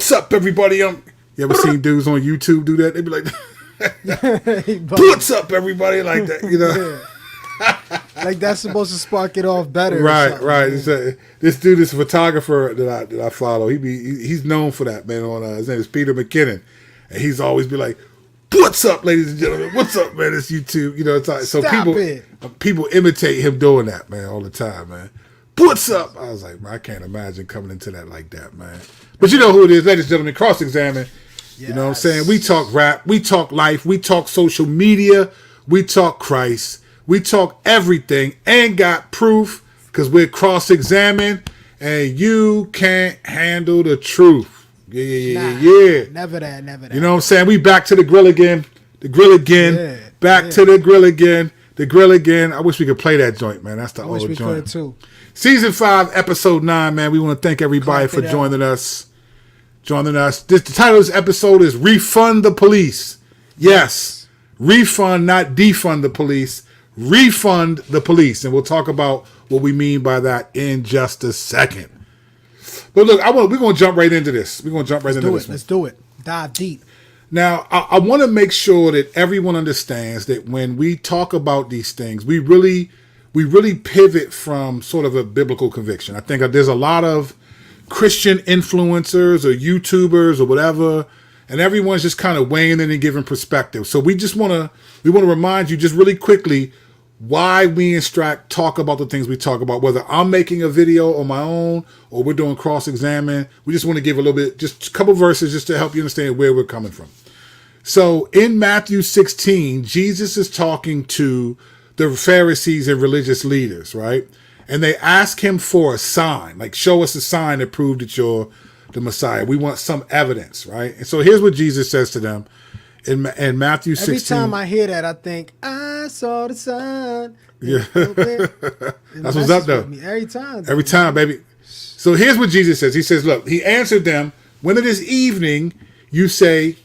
"What's up, everybody?" You ever seen dudes on YouTube do that? They be like, "What's up, everybody?" Like that, you know. Like that's supposed to spark it off better. Right. This dude, this photographer that I follow, he's known for that, man. His name is Peter McKinnon, and he's always be like, "What's up, ladies and gentlemen? What's up, man? It's YouTube." You know, it's like, so people imitate him doing that, man, all the time, man. What's up? I was like, man, I can't imagine coming into that like that, man. But you know who it is, ladies and gentlemen. Cross-examine. Yes. You know what I'm saying? We talk rap, we talk life, we talk social media, we talk Christ. We talk everything and got proof because we're cross-examined and you can't handle the truth. Yeah. Never that. You know what I'm saying? We back to the grill again. The grill again. Yeah, back to the grill again. The grill again. I wish we could play that joint, man. That's the old joint. I wish we could too. Season 5, episode 9, man. We want to thank everybody for joining us. The title of this episode is Refund the Police. Yes. Refund, not defund the police. Refund the police, and we'll talk about what we mean by that in just a second. But look, we're going to jump right into this. Let's do it. Dive deep. Now, I want to make sure that everyone understands that when we talk about these things, we really pivot from sort of a biblical conviction. I think there's a lot of Christian influencers or YouTubers or whatever, and everyone's just kind of weighing in and giving perspective. So we want to remind you just really quickly why we in Strack talk about the things we talk about, whether I'm making a video on my own or we're doing cross-examine. We just want to give a little bit, just a couple verses just to help you understand where we're coming from. So in Matthew 16, Jesus is talking to the Pharisees and religious leaders, right? And they ask him for a sign, like show us a sign to prove that you're the Messiah. We want some evidence, right? And so here's what Jesus says to them in Matthew 16. Every time I hear that, I think, I saw the sign. Yeah. That's what's up, though. Every time. Every time, baby. So here's what Jesus says. He says, look, he answered them, when it is evening, you say,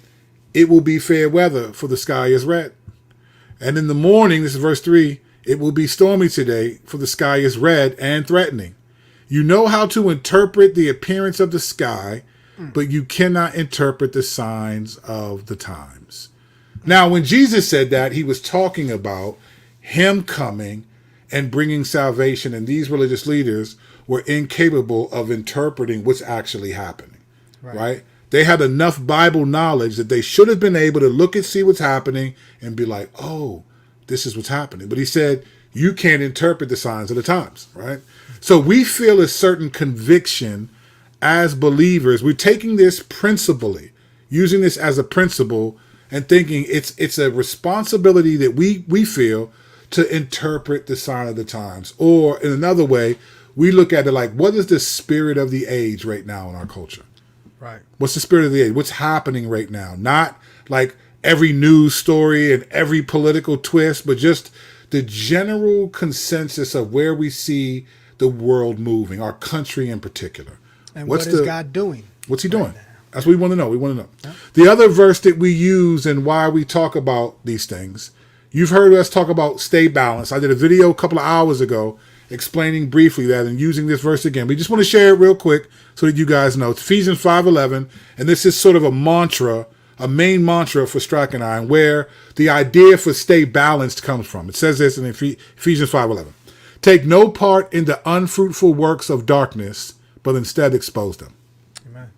it will be fair weather, for the sky is red. And in the morning, this is verse 3, it will be stormy today, for the sky is red and threatening. You know how to interpret the appearance of the sky, but you cannot interpret the signs of the times. Now, when Jesus said that, he was talking about him coming and bringing salvation, and these religious leaders were incapable of interpreting what's actually happening, right? They had enough Bible knowledge that they should have been able to look and see what's happening and be like, oh, this is what's happening. But he said, you can't interpret the signs of the times, right? So we feel a certain conviction as believers. We're taking this principally, using this as a principle and thinking it's a responsibility that we feel to interpret the sign of the times. Or in another way, we look at it like, what is the spirit of the age right now in our culture? Right. What's the spirit of the age? What's happening right now? Not like every news story and every political twist, but just the general consensus of where we see the world moving, our country in particular. And what is God doing? What's he doing? That's what we want to know. Yeah. The other verse that we use and why we talk about these things, you've heard us talk about stay balanced. I did a video a couple of hours ago explaining briefly that and using this verse again. We just want to share it real quick so that you guys know. It's Ephesians 5:11, and this is sort of a mantra, a main mantra for Strack and I, where the idea for stay balanced comes from. It says this in Ephesians 5:11. Take no part in the unfruitful works of darkness, but instead expose them. Amen.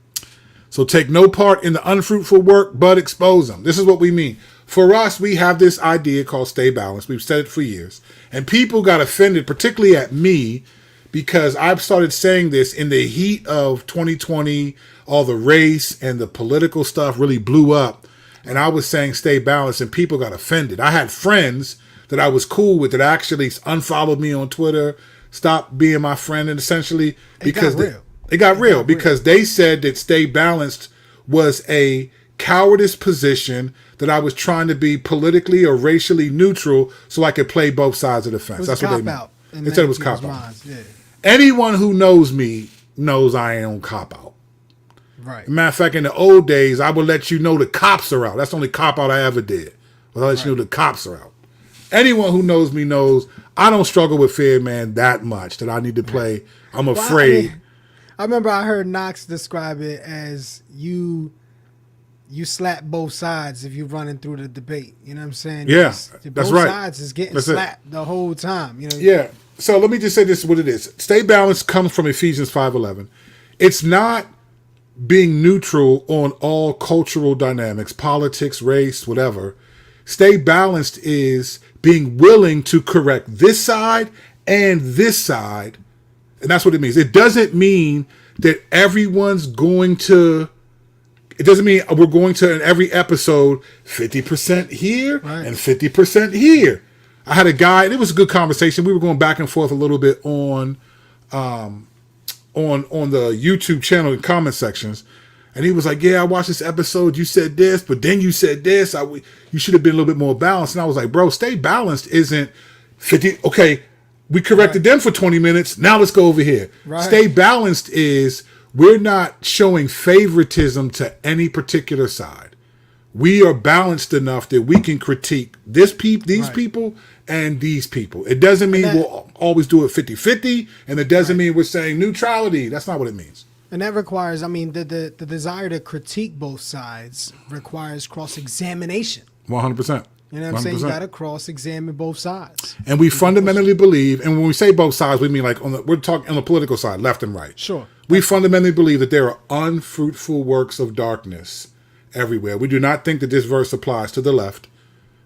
So take no part in the unfruitful work, but expose them. This is what we mean. For us, we have this idea called stay balanced. We've said it for years. And people got offended, particularly at me, because I've started saying this in the heat of 2020, all the race and the political stuff really blew up. And I was saying stay balanced, and people got offended. I had friends that I was cool with that actually unfollowed me on Twitter, stopped being my friend, and essentially because it got real because they said that stay balanced was a cowardice position, that I was trying to be politically or racially neutral so I could play both sides of the fence. That's what they meant. They said it was cop out. Yeah. Anyone who knows me knows I ain't on cop out. Right. Matter of fact, in the old days, I would let you know the cops are out. That's the only cop out I ever did. But I let you know the cops are out. Anyone who knows me knows I don't struggle with fear, man, that much that I need to play. I'm afraid. I remember I heard Knox describe it as you slap both sides if you're running through the debate. You know what I'm saying? Yeah, Both that's right. sides is getting That's it. slapped the whole time. You know? Yeah. So let me just say this is what it is. Stay balanced comes from Ephesians 5:11. It's not being neutral on all cultural dynamics, politics, race, whatever. Stay balanced is being willing to correct this side and this side. And that's what it means. It doesn't mean that everyone's going to, it doesn't mean we're going to, in every episode, 50% here and 50% here. I had a guy, and it was a good conversation. We were going back and forth a little bit on the YouTube channel and comment sections. And he was like, yeah, I watched this episode. You said this, but then you said this. You should have been a little bit more balanced. And I was like, bro, stay balanced isn't 50. Okay, we corrected them for 20 minutes. Now let's go over here. Right. Stay balanced is we're not showing favoritism to any particular side. We are balanced enough that we can critique these people and these people. It doesn't mean we'll always do it 50-50, and it doesn't mean we're saying neutrality. That's not what it means. And that requires, I mean, the desire to critique both sides requires cross-examination. 100%. You know what I'm saying? 100%. You got to cross-examine both sides. And we fundamentally believe, and when we say both sides, we mean like we're talking on the political side, left and right. Sure. We fundamentally believe that there are unfruitful works of darkness everywhere. We do not think that this verse applies to the left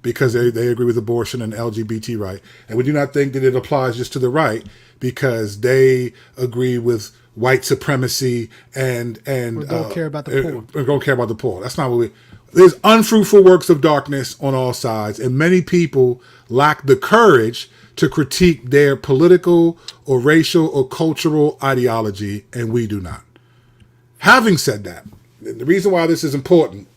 because they agree with abortion and LGBT right. And we do not think that it applies just to the right because they agree with white supremacy and don't care about the poor. Don't care about the poor. That's not what we. There's unfruitful works of darkness on all sides, and many people lack the courage to critique their political or racial or cultural ideology, and we do not. Having said that, the reason why this is important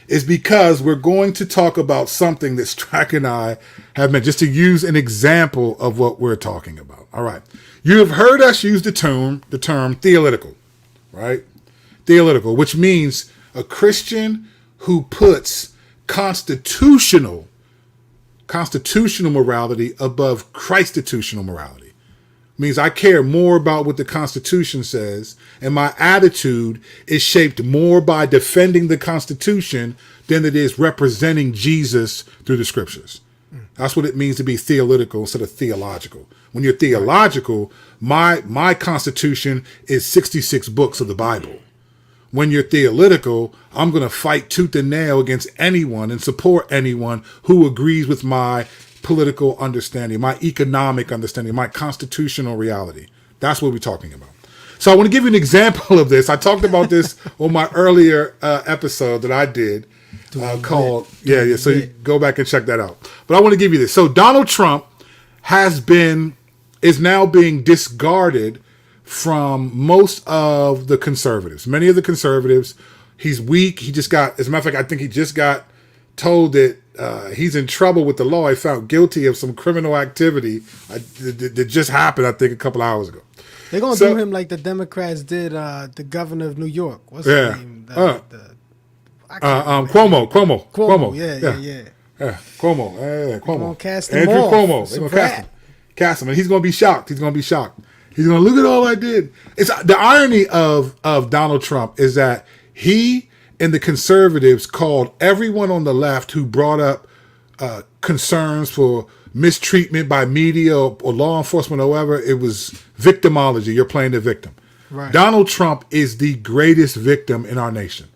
is because we're going to talk about something that Strack and I have meant, just to use an example of what we're talking about. All right. You have heard us use the term theological, right? Theological, which means a Christian who puts constitutional morality above Christitutional morality. Means I care more about what the Constitution says, and my attitude is shaped more by defending the Constitution than it is representing Jesus through the Scriptures. That's what it means to be theological instead of theological. When you're theological, my Constitution is 66 books of the Bible. When you're theological, I'm going to fight tooth and nail against anyone and support anyone who agrees with my political understanding, my economic understanding, my constitutional reality. That's what we're talking about. So I want to give you an example of this. I talked about this on my earlier episode that I did called, so you go back and check that out. But I want to give you this. So Donald Trump is now being discarded from most of the conservatives. Many of the conservatives, he's weak. He just got, as a matter of fact, I think he just got told that he's in trouble with the law. He found guilty of some criminal activity that just happened, I think, a couple hours ago. They're going to do him like the Democrats did the governor of New York. What's his name? Cuomo. Yeah. Cuomo. Yeah, Cuomo. Gonna cast him Andrew off. Cuomo. They're going to cast him. And he's going to be shocked. He's going to look at all I did. It's the irony of Donald Trump is that he and the conservatives called everyone on the left who brought up concerns for mistreatment by media or law enforcement or whatever, it was victimology. You're playing the victim. Right. Donald Trump is the greatest victim in our nation.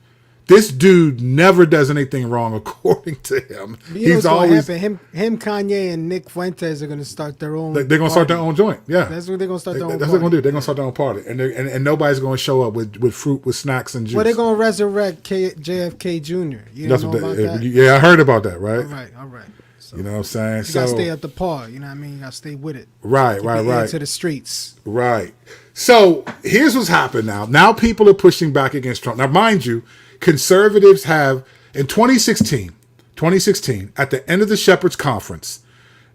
This dude never does anything wrong, according to him. You know what's always going to happen? Him, Kanye, and Nick Fuentes are going to start their own. They're going to start their own joint. Yeah, that's what they're going to start their own. That's what they're going to do. They're going to start their own party, and nobody's going to show up with fruit, with snacks and juice. Well, they're going to resurrect JFK Jr. You don't know about that? Yeah, I heard about that. Right. All right. So you know what I'm saying? You got to stay at the par. You know what I mean? You got to stay with it. Right. To the streets. Right. So here's what's happened now. Now people are pushing back against Trump. Now, mind you, conservatives have, in 2016, at the end of the Shepherd's Conference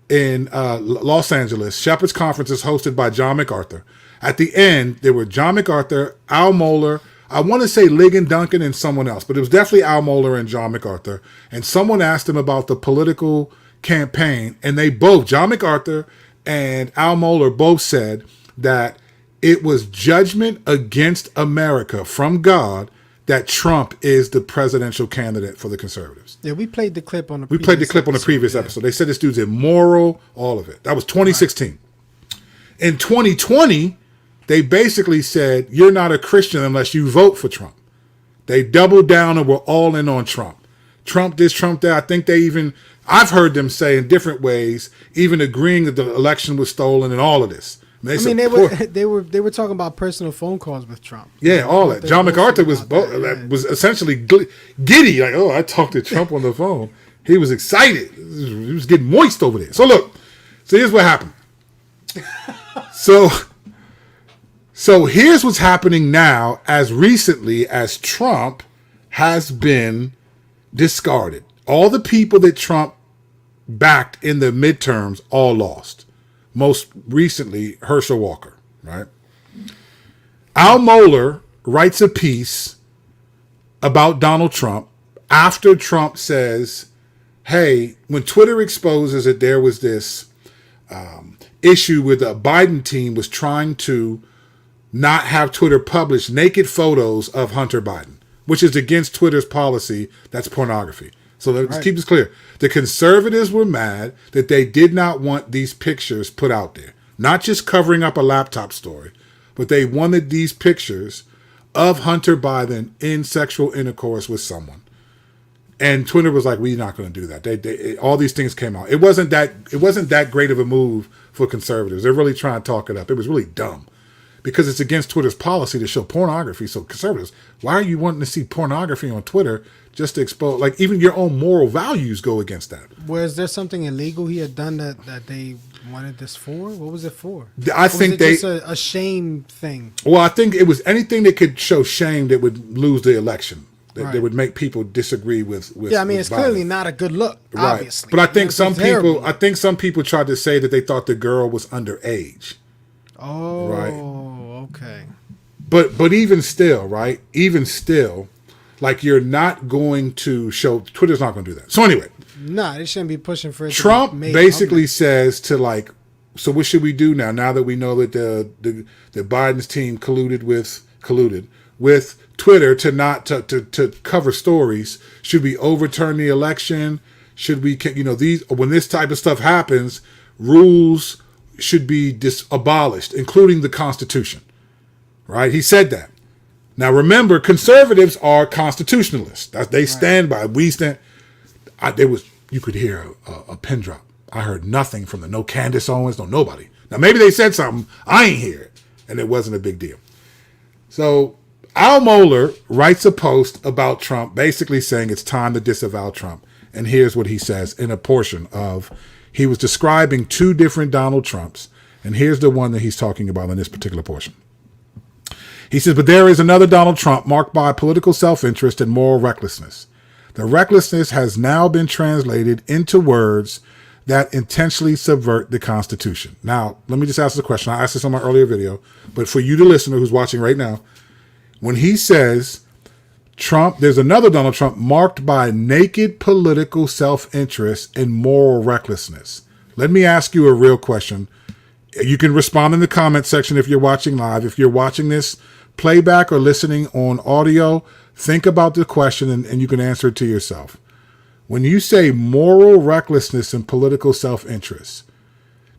in Los Angeles, Shepherd's Conference is hosted by John MacArthur. At the end, there were John MacArthur, Al Mohler, I want to say Ligon Duncan and someone else, but it was definitely Al Mohler and John MacArthur. And someone asked him about the political campaign, and they both, John MacArthur and Al Mohler, both said that it was judgment against America from God that Trump is the presidential candidate for the conservatives. Yeah, we played the clip on the. We played the clip on the previous episode. They said this dude's immoral, all of it. That was 2016. Right. In 2020, they basically said you're not a Christian unless you vote for Trump. They doubled down and were all in on Trump. Trump this, Trump that. I think I've heard them say in different ways, even agreeing that the election was stolen and all of this. They were talking about personal phone calls with Trump. Yeah, all that. John MacArthur was essentially giddy, like, oh, I talked to Trump on the phone. He was excited. He was getting moist over there. So look, here's what happened. So here's what's happening now, as recently as Trump has been discarded. All the people that Trump backed in the midterms all lost. Most recently, Herschel Walker, right? Al Mohler writes a piece about Donald Trump after Trump says, hey, when Twitter exposes that there was this issue with the Biden team was trying to not have Twitter publish naked photos of Hunter Biden, which is against Twitter's policy. That's pornography. So let's keep this clear. The conservatives were mad that they did not want these pictures put out there. Not just covering up a laptop story, but they wanted these pictures of Hunter Biden in sexual intercourse with someone. And Twitter was like, we're not going to do that. All these things came out. It wasn't that great of a move for conservatives. They're really trying to talk it up. It was really dumb because it's against Twitter's policy to show pornography. So conservatives, why are you wanting to see pornography on Twitter just to expose? Like, even your own moral values go against that. Was there something illegal he had done that they wanted this for? What was it for? I think just a shame thing. Well, I think it was anything that could show shame that would lose the election. That would make people disagree with. Yeah, I mean, it's Biden. Clearly not a good look, obviously. But I think some people tried to say that they thought the girl was underage. Oh, right. Okay. But even still, right? Even still, like, you're not going to show. Twitter's not going to do that. So anyway, they shouldn't be pushing for it. Trump basically says to, like, so what should we do now? Now that we know that the Biden's team colluded with Twitter to cover stories, should we overturn the election? Should we, when this type of stuff happens, rules should be abolished, including the Constitution, right? He said that. Now, remember, conservatives are constitutionalists. They stand by. We stand. You could hear a pin drop. I heard nothing from no Candace Owens, no nobody. Now, maybe they said something. I ain't hear it, and it wasn't a big deal. So Al Mohler writes a post about Trump, basically saying it's time to disavow Trump. And here's what he says in a portion of, he was describing two different Donald Trumps, and here's the one that he's talking about in this particular portion. He says, but there is another Donald Trump marked by political self-interest and moral recklessness. The recklessness has now been translated into words that intentionally subvert the Constitution. Now, let me just ask the question. I asked this on my earlier video, but for you, the listener who's watching right now, when he says Trump, there's another Donald Trump marked by naked political self-interest and moral recklessness. Let me ask you a real question. You can respond in the comment section if you're watching live. If you're watching this playback or listening on audio, think about the question and you can answer it to yourself. When you say moral recklessness and political self-interest,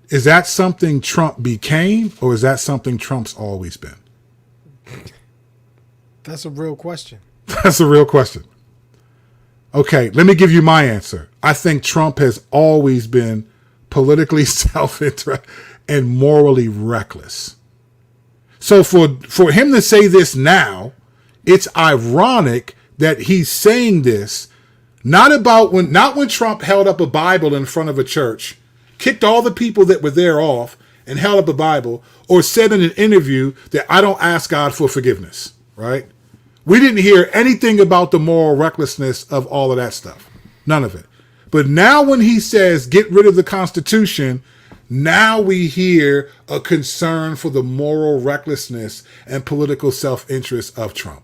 is that something Trump became, or is that something Trump's always been? That's a real question. That's a real question. Okay, let me give you my answer. I think Trump has always been politically self-interest and morally reckless. So for him to say this now, it's ironic that he's saying this not when Trump held up a Bible in front of a church, kicked all the people that were there off and held up a Bible, or said in an interview that I don't ask God for forgiveness, right? We didn't hear anything about the moral recklessness of all of that stuff. None of it. But now when he says get rid of the Constitution, now we hear a concern for the moral recklessness and political self-interest of Trump.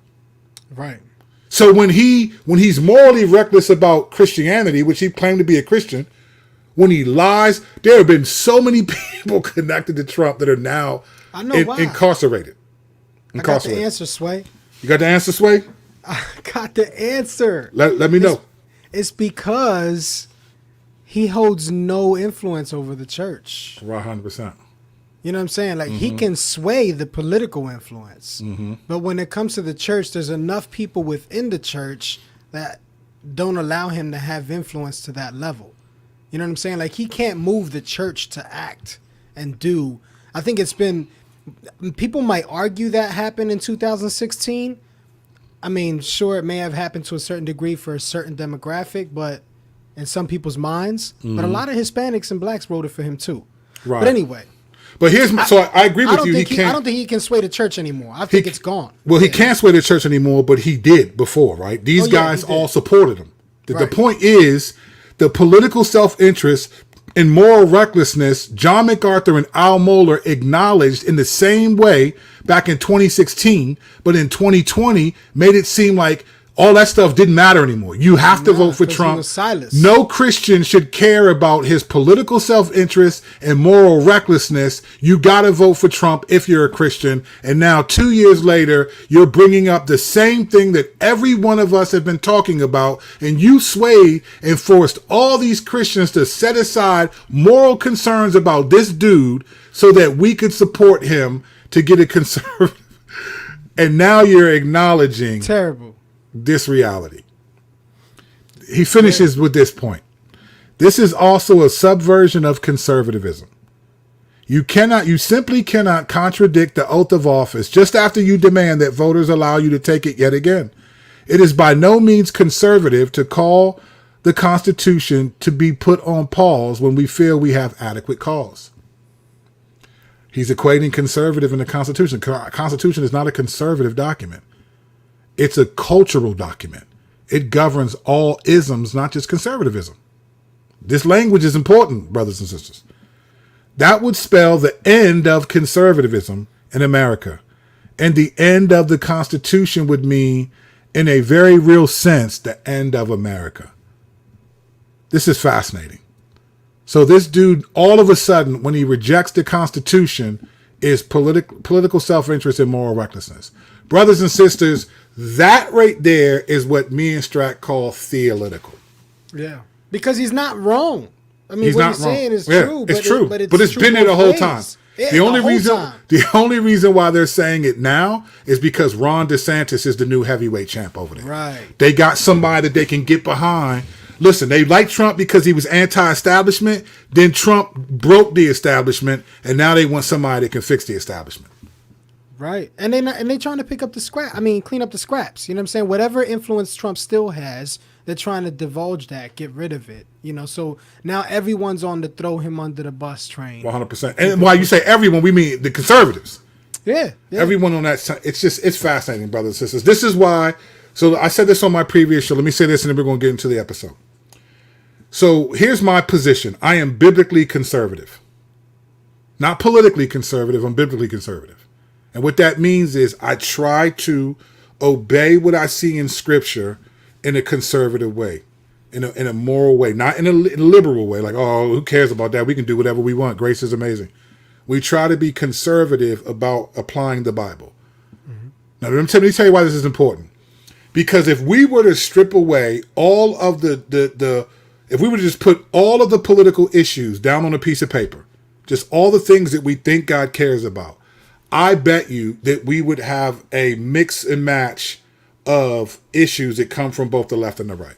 Right. So when he's morally reckless about Christianity, which he claimed to be a Christian, when he lies. There have been so many people connected to Trump that are now I know why. incarcerated. I got the answer, Sway. You got the answer, Sway? I got the answer. Let me know. It's because he holds no influence over the church. 100%. You know what I'm saying? Like, he can sway the political influence. But when it comes to the church, there's enough people within the church that don't allow him to have influence to that level. You know what I'm saying? Like, he can't move the church to act and do. I think it's been, people might argue that happened in 2016. I mean, sure, it may have happened to a certain degree for a certain demographic, but in some people's minds. But a lot of Hispanics and blacks voted for him too. Right. But anyway. But here's my, so I agree with you. I don't think he can sway the church anymore. I think it's gone. Well, he can't sway the church anymore, but he did before, right? These guys all supported him. The point is, the political self-interest and moral recklessness John MacArthur and Al Mohler acknowledged in the same way back in 2016, but in 2020 made it seem like all that stuff didn't matter anymore. You have to vote for Trump. No Christian should care about his political self-interest and moral recklessness. You got to vote for Trump if you're a Christian. And now 2 years later, you're bringing up the same thing that every one of us have been talking about. And you swayed and forced all these Christians to set aside moral concerns about this dude so that we could support him to get a conservative. And now you're acknowledging this reality. He finishes with this point. This is also a subversion of conservatism. You simply cannot contradict the oath of office just after you demand that voters allow you to take it yet again. It is by no means conservative to call the Constitution to be put on pause when we feel we have adequate cause. He's equating conservative in the Constitution. Constitution is not a conservative document. It's a cultural document. It governs all isms, not just conservatism. This language is important, brothers and sisters. That would spell the end of conservatism in America. And the end of the Constitution would mean, in a very real sense, the end of America. This is fascinating. So this dude, all of a sudden, when he rejects the Constitution, is political self-interest and moral recklessness. Brothers and sisters, that right there is what me and Strack call theological. Yeah. Because he's not wrong. I mean, what he's saying is true. It's true. But it's been there the whole time. The only reason why they're saying it now is because Ron DeSantis is the new heavyweight champ over there. Right. They got somebody that they can get behind. Listen, they like Trump because he was anti-establishment. Then Trump broke the establishment, and now they want somebody that can fix the establishment. Right. And they trying to pick up the clean up the scraps. You know what I'm saying? Whatever influence Trump still has, they're trying to divulge that, get rid of it. You know, so now everyone's on the throw him under the bus train. 100%. And while you say everyone, we mean the conservatives. Yeah. Everyone on that side. It's fascinating, brothers and sisters. This is why. So I said this on my previous show. Let me say this, and then we're going to get into the episode. So here's my position. I am biblically conservative. Not politically conservative. I'm biblically conservative. And what that means is I try to obey what I see in Scripture in a conservative way, in a moral way, not in a liberal way. Like, oh, who cares about that? We can do whatever we want. Grace is amazing. We try to be conservative about applying the Bible. Mm-hmm. Now, let me tell you why this is important. Because if we were to strip away all of if we were to just put all of the political issues down on a piece of paper, just all the things that we think God cares about, I bet you that we would have a mix and match of issues that come from both the left and the right.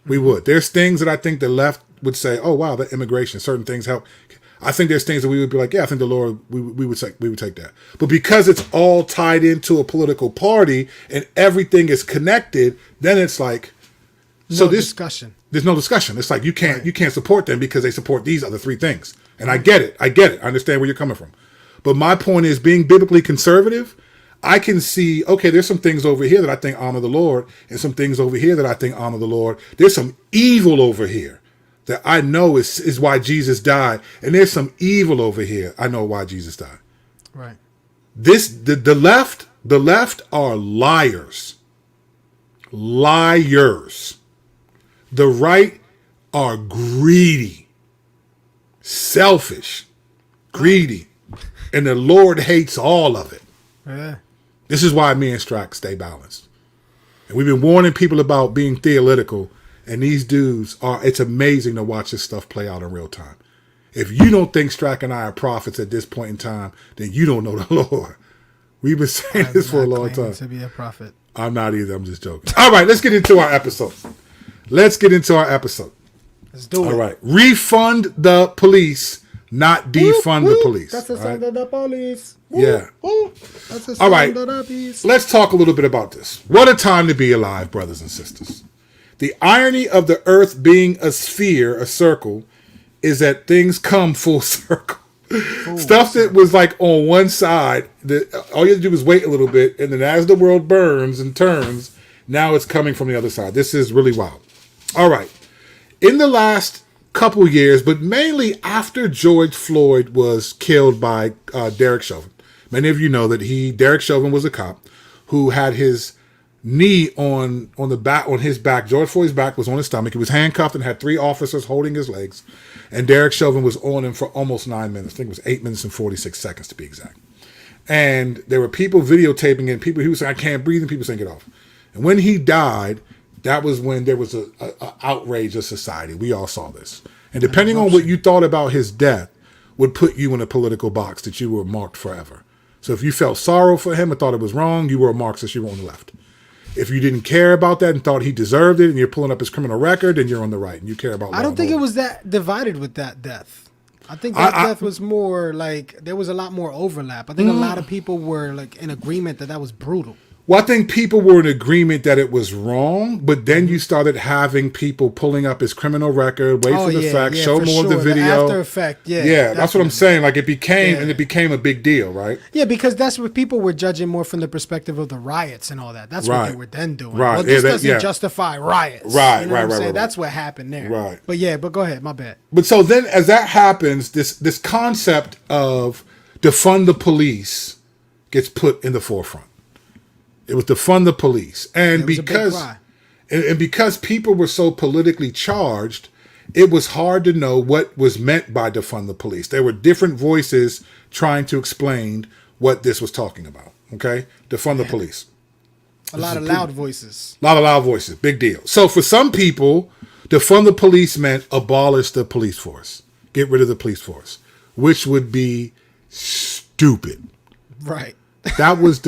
We would. There's things that I think the left would say, oh, wow, that immigration, certain things help. I think there's things that we would be like, yeah, I think the Lord, we would take that. But because it's all tied into a political party and everything is connected, then it's like, discussion. There's no discussion. It's like you can't support them because they support these other three things. And I get it. I understand where you're coming from. But my point is, being biblically conservative, I can see, okay, there's some things over here that I think honor the Lord, and some things over here that I think honor the Lord. There's some evil over here that I know is why Jesus died. And there's some evil over here. I know why Jesus died. Right. The left are liars. Liars. The right are greedy. selfish, greedy, and the Lord hates all of it. Yeah. This is why me and Strack stay balanced. And we've been warning people about being theological, and these dudes are, it's amazing to watch this stuff play out in real time. If you don't think Strack and I are prophets at this point in time, then you don't know the Lord. We've been saying this for a long time. To be a prophet. I'm not either. I'm just joking. All right, let's get into our episode. Let's do it. All right. Refund the police, not defund the police. That's the sound of the police. Yeah. That's the All right. sound of the police. Let's talk a little bit about this. What a time to be alive, brothers and sisters. The irony of the earth being a sphere, a circle, is that things come full circle. Stuff that was like on one side, all you have to do is wait a little bit, and then as the world burns and turns, now it's coming from the other side. This is really wild. All right. In the last couple years, but mainly after George Floyd was killed by Derek Chauvin. Many of you know that Derek Chauvin was a cop who had his knee on his back. George Floyd's back was on his stomach. He was handcuffed and had 3 officers holding his legs. And Derek Chauvin was on him for almost 9 minutes. I think it was 8 minutes and 46 seconds to be exact. And there were people videotaping it. He was saying, I can't breathe, and people saying, get off. And when he died, that was when there was a outrage of society. We all saw this. And depending on what you thought about his death would put you in a political box that you were marked forever. So if you felt sorrow for him and thought it was wrong, you were a Marxist, you were on the left. If you didn't care about that and thought he deserved it and you're pulling up his criminal record, then you're on the right and you care about I don't think it was that divided with that death. I think that death was more like there was a lot more overlap. I think a lot of people were like in agreement that was brutal. Well, I think people were in agreement that it was wrong, but then you started having people pulling up his criminal record, wait for the facts, show more of the video. The after effect, yeah, that's what I'm saying. Like it became a big deal, right? Yeah, because that's what people were judging more from the perspective of the riots and all that. That's what they were then doing. Right. Well, this doesn't justify riots. Right, you know right. That's what happened there. Right. But go ahead, my bad. But so then as that happens, this concept of defund the police gets put in the forefront. It was defund the police. And because people were so politically charged, it was hard to know what was meant by defund the police. There were different voices trying to explain what this was talking about. Okay? Defund the police. A lot of loud voices. Big deal. So for some people, defund the police meant abolish the police force. Get rid of the police force. Which would be stupid. Right. That would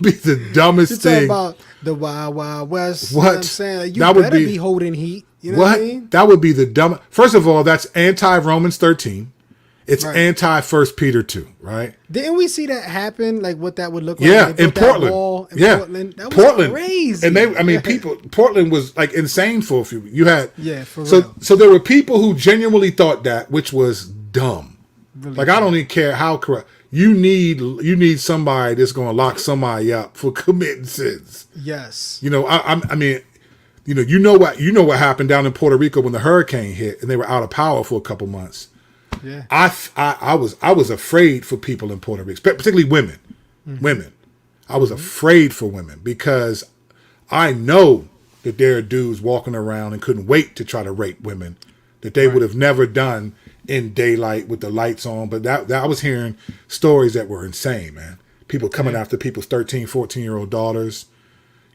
be the dumbest thing. About the Wild Wild West. What? You know what I'm saying? You better be holding heat. You know what I mean? That would be the dumb. First of all, that's anti-Romans 13. It's anti-1 Peter 2, right? Didn't we see that happen? Like what that would look like? Yeah, in Portland. Portland. That was crazy. And Portland was like insane for a few. You had for real. So there were people who genuinely thought that, which was dumb. Really like dumb. I don't even care how corrupt. You need somebody that's going to lock somebody up for committing sins. Yes. You know, I mean, you know what happened down in Puerto Rico when the hurricane hit and they were out of power for a couple months. Yeah. I was afraid for people in Puerto Rico, particularly women. Mm-hmm. Women. I was afraid for women because I know that there are dudes walking around and couldn't wait to try to rape women that they would have never done in daylight with the lights on. But that I was hearing stories that were insane, man. People coming after people's 13, 14-year-old daughters.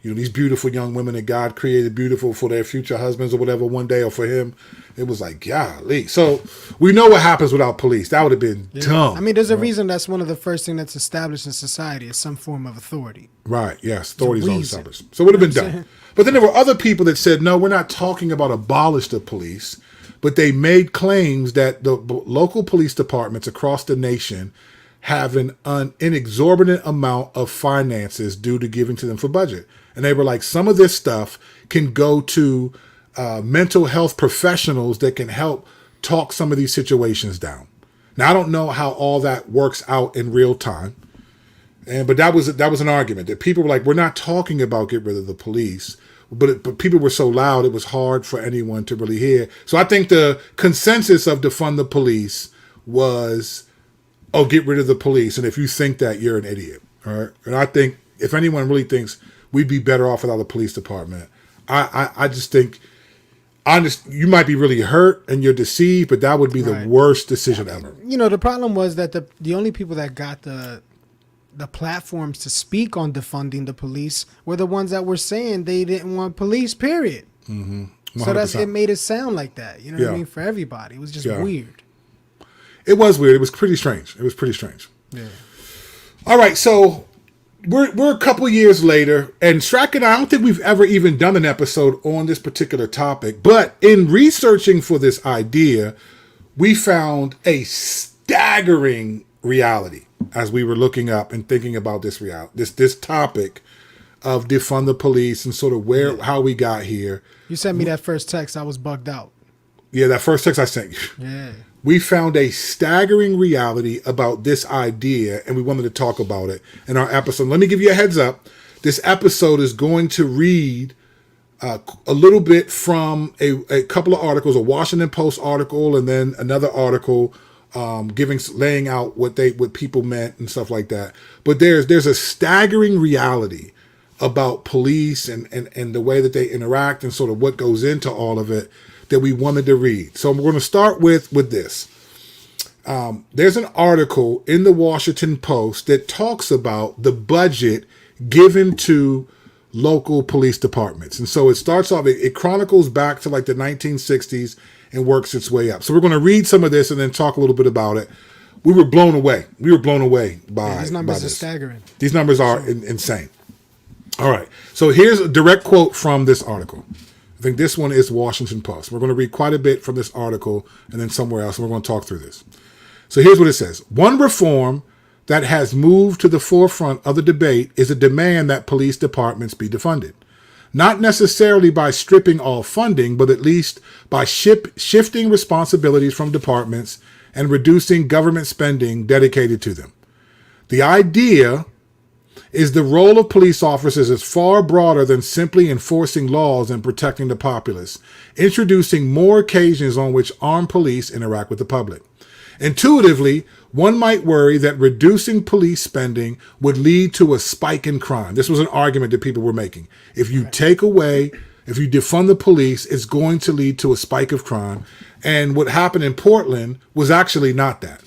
You know, these beautiful young women that God created beautiful for their future husbands or whatever one day or for him. It was like, golly. So we know what happens without police. That would have been dumb. I mean, there's a reason that's one of the first things that's established in society is some form of authority. Right, yes. Authority is always established. So it would have been dumb. But then there were other people that said, no, we're not talking about abolish the police. But they made claims that the local police departments across the nation have an exorbitant amount of finances due to giving to them for budget. And they were like, some of this stuff can go to mental health professionals that can help talk some of these situations down. Now, I don't know how all that works out in real time. But that was an argument that people were like, we're not talking about get rid of the police. But people were so loud, it was hard for anyone to really hear. So I think the consensus of defund the police was, oh, get rid of the police. And if you think that, you're an idiot. All right. And I think if anyone really thinks we'd be better off without a police department, I just think You might be really hurt and you're deceived, but that would be the worst decision ever. You know, the problem was that the only people that got the platforms to speak on defunding the police were the ones that were saying they didn't want police, period. Mm-hmm. So it made it sound like that. You know what I mean? For everybody. It was just weird. It was weird. It was pretty strange. Yeah. All right, so we're a couple years later, and Strack and I don't think we've ever even done an episode on this particular topic, but in researching for this idea, we found a staggering reality as we were looking up and thinking about this topic of defund the police and sort of how we got here. You sent me that first text. I was bugged out. Yeah, that first text I sent you. Yeah. We found a staggering reality about this idea, and we wanted to talk about it in our episode. Let me give you a heads up. This episode is going to read a little bit from a couple of articles, a Washington Post article, and then another article laying out what people meant and stuff like that. But there's a staggering reality about police and the way that they interact and sort of what goes into all of it that we wanted to read. So we're going to start with this. There's an article in the Washington Post that talks about the budget given to local police departments. And so it starts off, it chronicles back to like the 1960s and works its way up. So we're going to read some of this and then talk a little bit about it. We were blown away. By these numbers are staggering. These numbers are insane. All right. So here's a direct quote from this article. I think this one is Washington Post. We're going to read quite a bit from this article and then somewhere else, and we're going to talk through this. So here's what it says. One reform that has moved to the forefront of the debate is a demand that police departments be defunded. Not necessarily by stripping all funding, but at least by shifting responsibilities from departments and reducing government spending dedicated to them. The idea is the role of police officers is far broader than simply enforcing laws and protecting the populace, introducing more occasions on which armed police interact with the public. Intuitively, one might worry that reducing police spending would lead to a spike in crime. This was an argument that people were making. If you defund the police, it's going to lead to a spike of crime. And what happened in Portland was actually not that.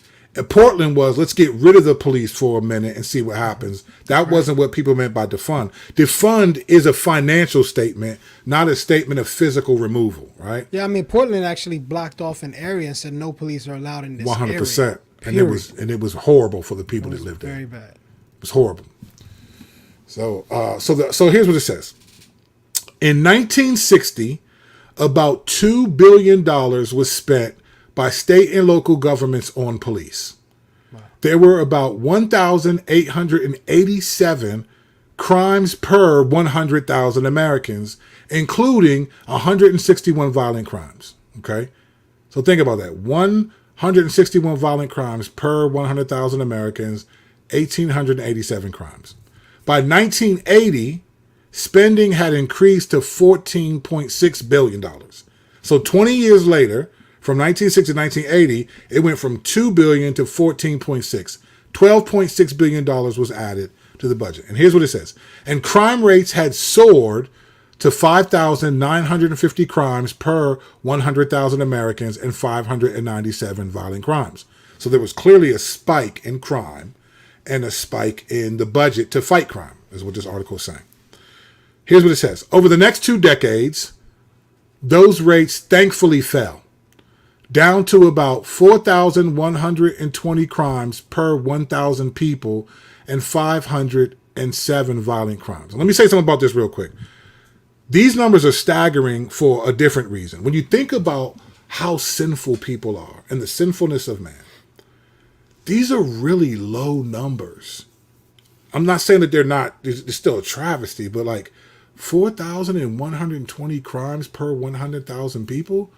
Portland was, let's get rid of the police for a minute and see what happens. That wasn't what people meant by defund. Defund is a financial statement, not a statement of physical removal, right? Yeah, I mean, Portland actually blocked off an area and said no police are allowed in this 100%. area. And it was horrible for the people that lived there. Very bad. It was horrible. So here's what it says. In 1960, about $2 billion was spent by state and local governments on police. Wow. There were about 1,887 crimes per 100,000 Americans, including 161 violent crimes. Okay? So think about that. 161 violent crimes per 100,000 Americans, 1,887 crimes. By 1980, spending had increased to $14.6 billion. So 20 years later, from 1960 to 1980, it went from $2 billion to $14.6. $12.6 billion was added to the budget. And here's what it says. And crime rates had soared to 5,950 crimes per 100,000 Americans and 597 violent crimes. So there was clearly a spike in crime and a spike in the budget to fight crime, is what this article is saying. Here's what it says. Over the next 2 decades, those rates thankfully fell down to about 4,120 crimes per 1,000 people and 507 violent crimes. Let me say something about this real quick. These numbers are staggering for a different reason. When you think about how sinful people are and the sinfulness of man, these are really low numbers. I'm not saying that they're not, it's still a travesty, but like 4,120 crimes per 100,000 people,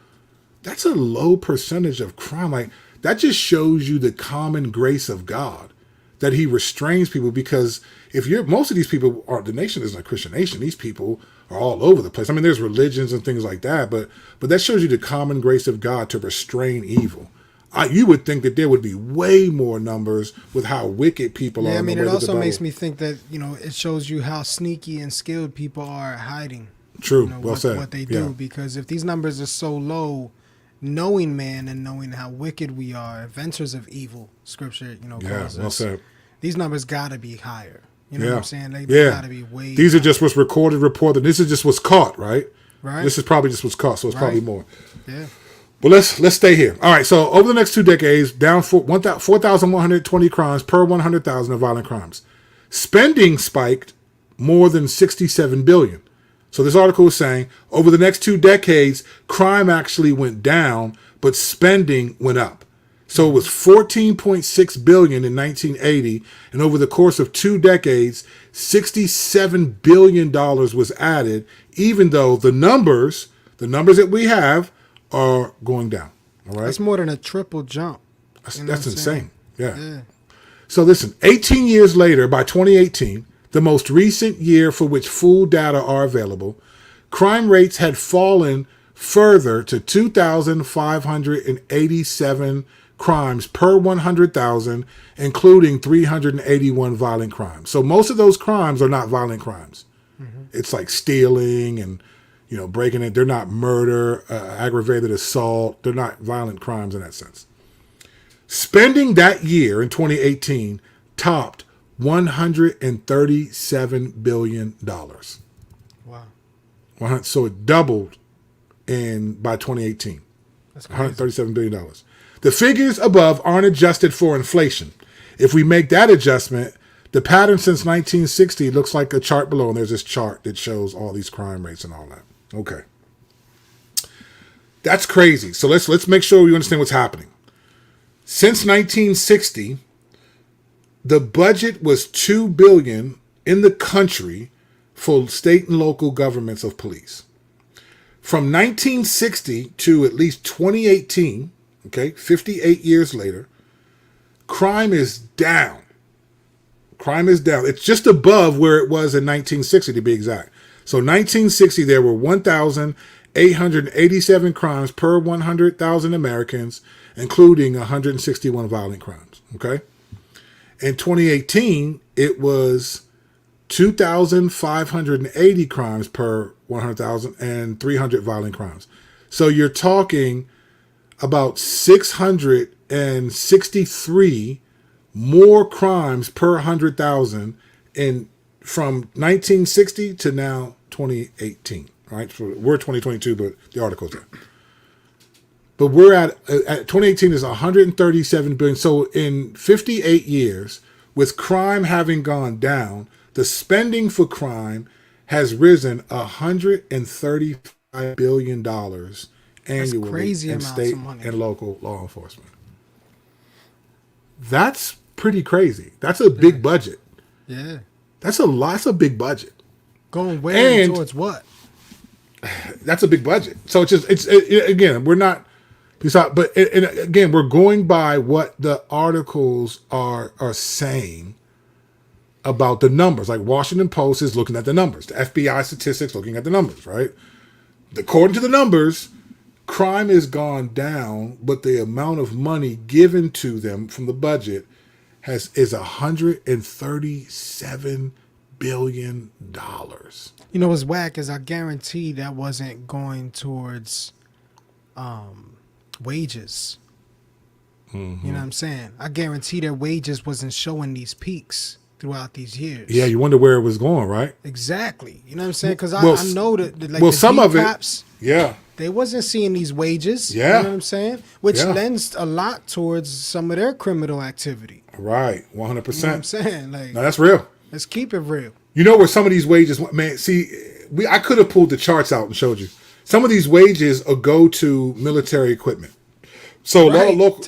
that's a low percentage of crime. Like, that just shows you the common grace of God, that he restrains people, because most of these people the nation isn't a Christian nation. These people are all over the place. I mean, there's religions and things like that, but that shows you the common grace of God to restrain evil. You would think that there would be way more numbers with how wicked people are. Yeah, I mean, it also makes me think that, it shows you how sneaky and skilled people are at hiding. True. You know, Well said. what they do, because if these numbers are so low, knowing man and knowing how wicked we are, inventors of evil, Scripture, calls well us. said. These numbers got to be higher. You know what I'm saying? They got to be way. These are just what's recorded, reported. This is just what's caught, right? Right. This is probably just what's caught, so it's probably more. Yeah. But let's stay here. All right. So over the next 2 decades, down 4,120 crimes per 100,000 of violent crimes. Spending spiked more than 67 billion. So this article is saying over the next 2 decades, crime actually went down, but spending went up. So it was 14.6 billion in 1980, and over the course of 2 decades, $67 billion was added, even though the numbers that we have are going down. All right. That's more than a triple jump. That's insane. Yeah. So listen, 18 years later, by 2018, the most recent year for which full data are available, crime rates had fallen further to 2,587 crimes per 100,000, including 381 violent crimes. So most of those crimes are not violent crimes. Mm-hmm. It's like stealing and breaking it. They're not murder, aggravated assault. They're not violent crimes in that sense. Spending that year in 2018 topped $137 billion. Wow. So it doubled by 2018. That's crazy. $137 billion. The figures above aren't adjusted for inflation. If we make that adjustment, the pattern since 1960 looks like a chart below, and there's this chart that shows all these crime rates and all that. Okay. That's crazy. So let's make sure we understand what's happening. Since 1960, the budget was $2 billion in the country for state and local governments of police. From 1960 to at least 2018, 58 years later, crime is down. It's just above where it was in 1960, to be exact. So 1960, there were 1,887 crimes per 100,000 Americans, including 161 violent crimes. Okay. In 2018, it was 2,580 crimes per 100,000 and 300 violent crimes. So you're talking about 663 more crimes per 100,000 from 1960 to now 2018. Right? So we're 2022, but the article's there. But we're at 2018 is 137 billion. So in 58 years, with crime having gone down, the spending for crime has risen $135 billion annually in state and local law enforcement. That's pretty crazy. That's a big budget. Yeah. That's a lot. That's a big budget. Going where and towards what? That's a big budget. So again, we're not. But again, we're going by what the articles are saying about the numbers. Like Washington Post is looking at the numbers. The FBI statistics looking at the numbers, right? According to the numbers, crime has gone down, but the amount of money given to them from the budget is $137 billion. You know what's whack is I guarantee that wasn't going towards wages. Mm-hmm. You know what I'm saying? I guarantee their wages wasn't showing these peaks throughout these years. Yeah, you wonder where it was going, right? Exactly. You know what I'm saying? Because I know that some of cops, yeah, they wasn't seeing these wages. Yeah. You know what I'm saying? Which lends a lot towards some of their criminal activity. Right, 100%. You know what I'm saying? Like, no, that's real. Let's keep it real. You know where some of these wages, man, see, I could have pulled the charts out and showed you. Some of these wages go to military equipment. So a lot of local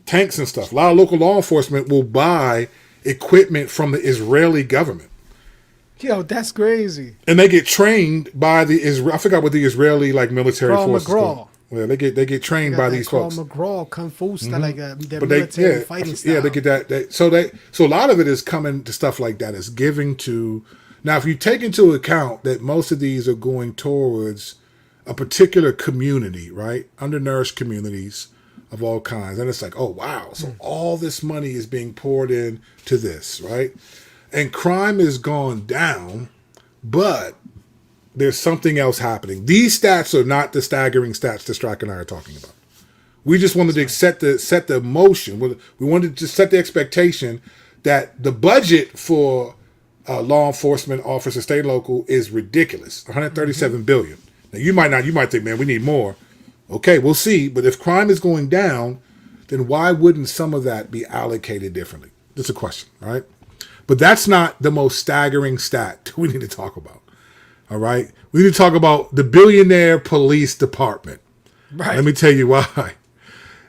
tanks and stuff. A lot of local law enforcement will buy equipment from the Israeli government. Yo, that's crazy. And they get trained by I forgot what the Israeli military forces called. Yeah, they get trained by these folks. McGraw, Kung Fu style, their military fighting style. Yeah, they get that. So a lot of it is coming to stuff like that. It's giving to. Now, if you take into account that most of these are going towards a particular community, right? Undernourished communities of all kinds. And it's like, oh, wow. So all this money is being poured in to this, right? And crime has gone down, but there's something else happening. These stats are not the staggering stats that Strack and I are talking about. We just wanted to set the motion. We wanted to set the expectation that the budget for law enforcement officers, state and local, is ridiculous. $137 billion. Now you might think, man, we need more. Okay, we'll see. But if crime is going down, then why wouldn't some of that be allocated differently? That's a question, right? But that's not the most staggering stat we need to talk about. All right, we need to talk about the billionaire police department. Right. Let me tell you why.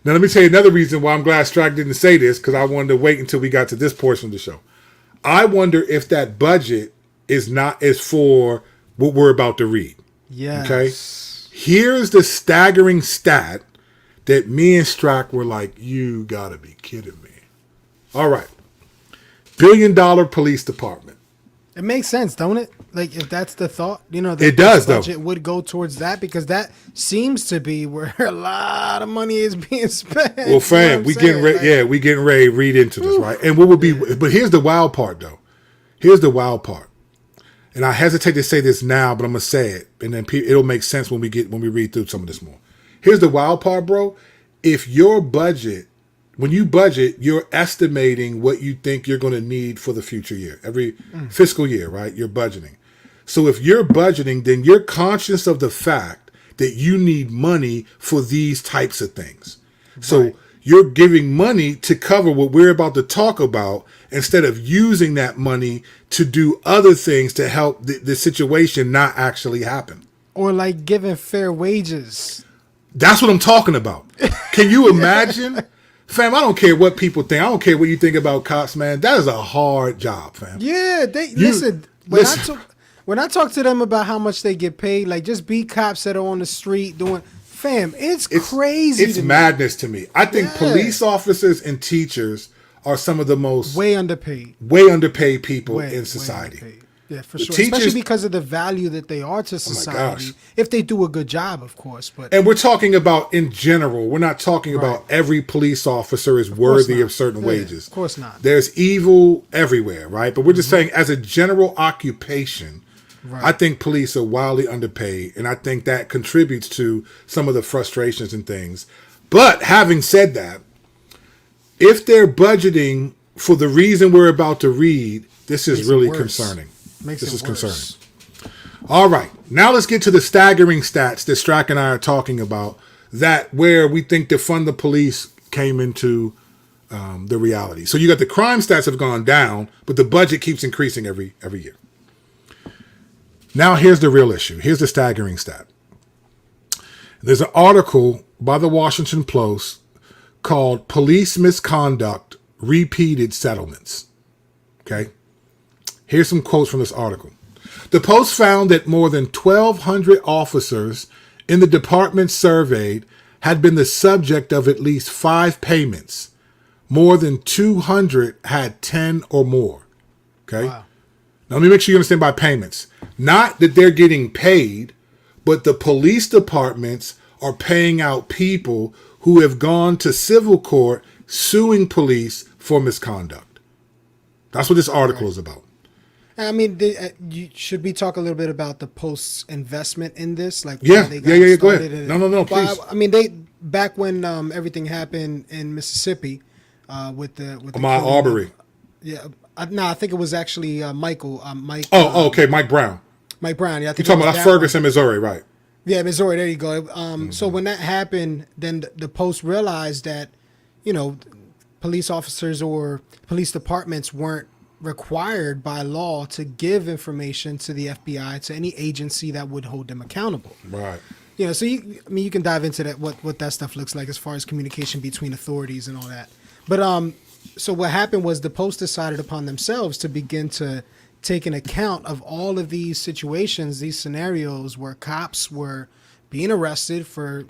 Now, let me tell you another reason why I'm glad Strack didn't say this, because I wanted to wait until we got to this portion of the show. I wonder if that budget is for what we're about to read. Yes. Okay. Here's the staggering stat that me and Strack were like, you gotta be kidding me. All right. $1 billion police department. It makes sense, don't it? Like, if that's the thought, that it does, the budget would go towards that, because that seems to be where a lot of money is being spent. Well, fam, we getting ready to read into this, right? And what would be? But here's the wild part, though. Here's the wild part, and I hesitate to say this now, but I'm gonna say it, and then it'll make sense when we read through some of this more. Here's the wild part, bro. If your budget, when you budget, you're estimating what you think you're going to need for the future year, every fiscal year, right? You're budgeting. So if you're budgeting, then you're conscious of the fact that you need money for these types of things. So you're giving money to cover what we're about to talk about instead of using that money to do other things to help the situation not actually happen. Or like giving fair wages. That's what I'm talking about. Can you imagine? Fam, I don't care what people think. I don't care what you think about cops, man. That is a hard job, fam. Yeah, listen. When I talk to them about how much they get paid, like just be cops that are on the street doing, fam, it's crazy. It's madness to me. I think police officers and teachers are some of the most way underpaid people in society. Way yeah, for sure. Especially because of the value that they are to society. If they do a good job, of course. And we're talking about in general. We're not talking about every police officer is worthy of certain wages. Of course not. There's evil everywhere, right? But we're just saying, as a general occupation, I think police are wildly underpaid, and I think that contributes to some of the frustrations and things. But having said that, if they're budgeting for the reason we're about to read, this is really concerning. This is concerning. All right, now let's get to the staggering stats that Strack and I are talking about, that where we think Defund the Police came into the reality. So you got the crime stats have gone down, but the budget keeps increasing every year. Now here's the real issue. Here's the staggering stat. There's an article by the Washington Post called Police Misconduct, Repeated Settlements. Okay? Here's some quotes from this article. The Post found that more than 1,200 officers in the department surveyed had been the subject of at least 5 payments. More than 200 had 10 or more. Okay? Wow. Now, let me make sure you understand by payments. Not that they're getting paid, but the police departments are paying out people who have gone to civil court suing police for misconduct. That's what this article is about. I mean, should we talk a little bit about the Post's investment in this? Like, yeah, go ahead. No, please. I mean, back when everything happened in Mississippi with the Ahmaud Arbery. I think it was actually Mike. Okay, Mike Brown. Mike Brown, yeah. I think you're talking about Ferguson, Missouri, right? Yeah, Missouri, there you go. So when that happened, then the Post realized that, police officers or police departments weren't required by law to give information to the FBI, to any agency that would hold them accountable. Right. So you can dive into that, what that stuff looks like as far as communication between authorities and all that. But so what happened was the Post decided upon themselves to begin to take an account of all of these situations, these scenarios where cops were being arrested for,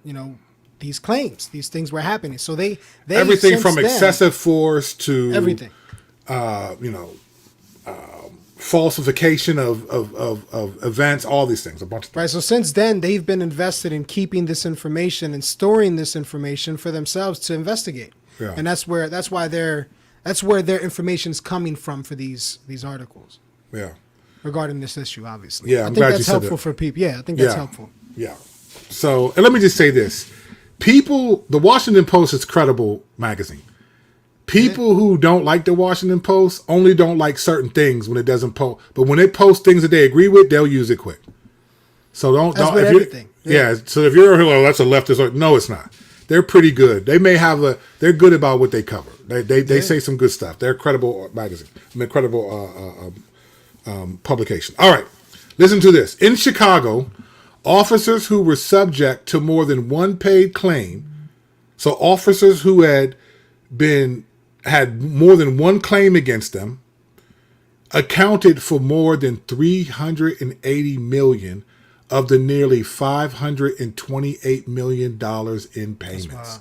these claims, these things were happening. So they everything from excessive force to everything, falsification of events, all these things, a bunch of things. Right. So since then, they've been invested in keeping this information and storing this information for themselves to investigate. Yeah. And that's where their information is coming from for these articles. Yeah. regarding this issue. Obviously, Yeah, I I'm think glad that's you said helpful that. for people. Yeah, I think that's Yeah. helpful. Yeah. So, and let me just say this. The Washington Post is credible magazine. People who don't like the Washington Post only don't like certain things when it doesn't post. But when it posts things that they agree with, they'll use it quick. So don't. That's Don't with if you're- everything. Yeah. So if you're, oh, that's a leftist. Or, no, it's not. They're pretty good. They may have they're good about what they cover. They say some good stuff. They're a credible magazine. I mean, credible publication. All right. Listen to this. In Chicago, officers who were subject to more than one paid claim, so officers who had more than one claim against them, accounted for more than $380 million of the nearly $528 million in payments.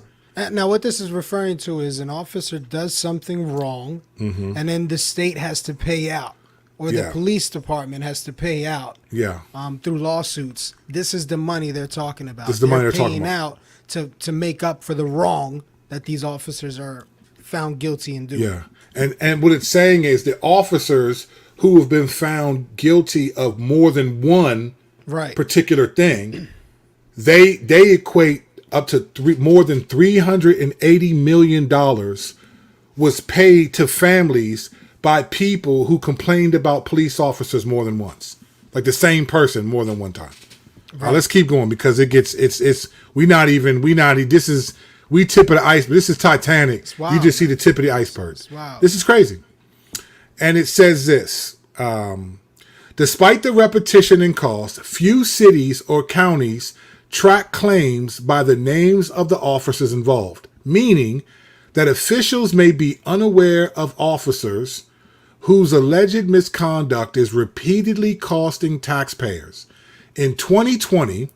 Now, what this is referring to is an officer does something wrong, and then the state has to pay out, or the police department has to pay out. Yeah. Through lawsuits. This is the money they're talking about. This is the money they're talking paying about. out to make up for the wrong that these officers are found guilty in doing. Yeah. And what it's saying is the officers who have been found guilty of more than one particular thing, they equate up to more than $380 million was paid to families by people who complained about police officers more than once, like the same person more than one time. Let's keep going because we tip of the iceberg. This is Titanic. You just see the tip of the iceberg. This is crazy. And it says this, despite the repetition and cost, few cities or counties track claims by the names of the officers involved, meaning that officials may be unaware of officers whose alleged misconduct is repeatedly costing taxpayers. In 2020,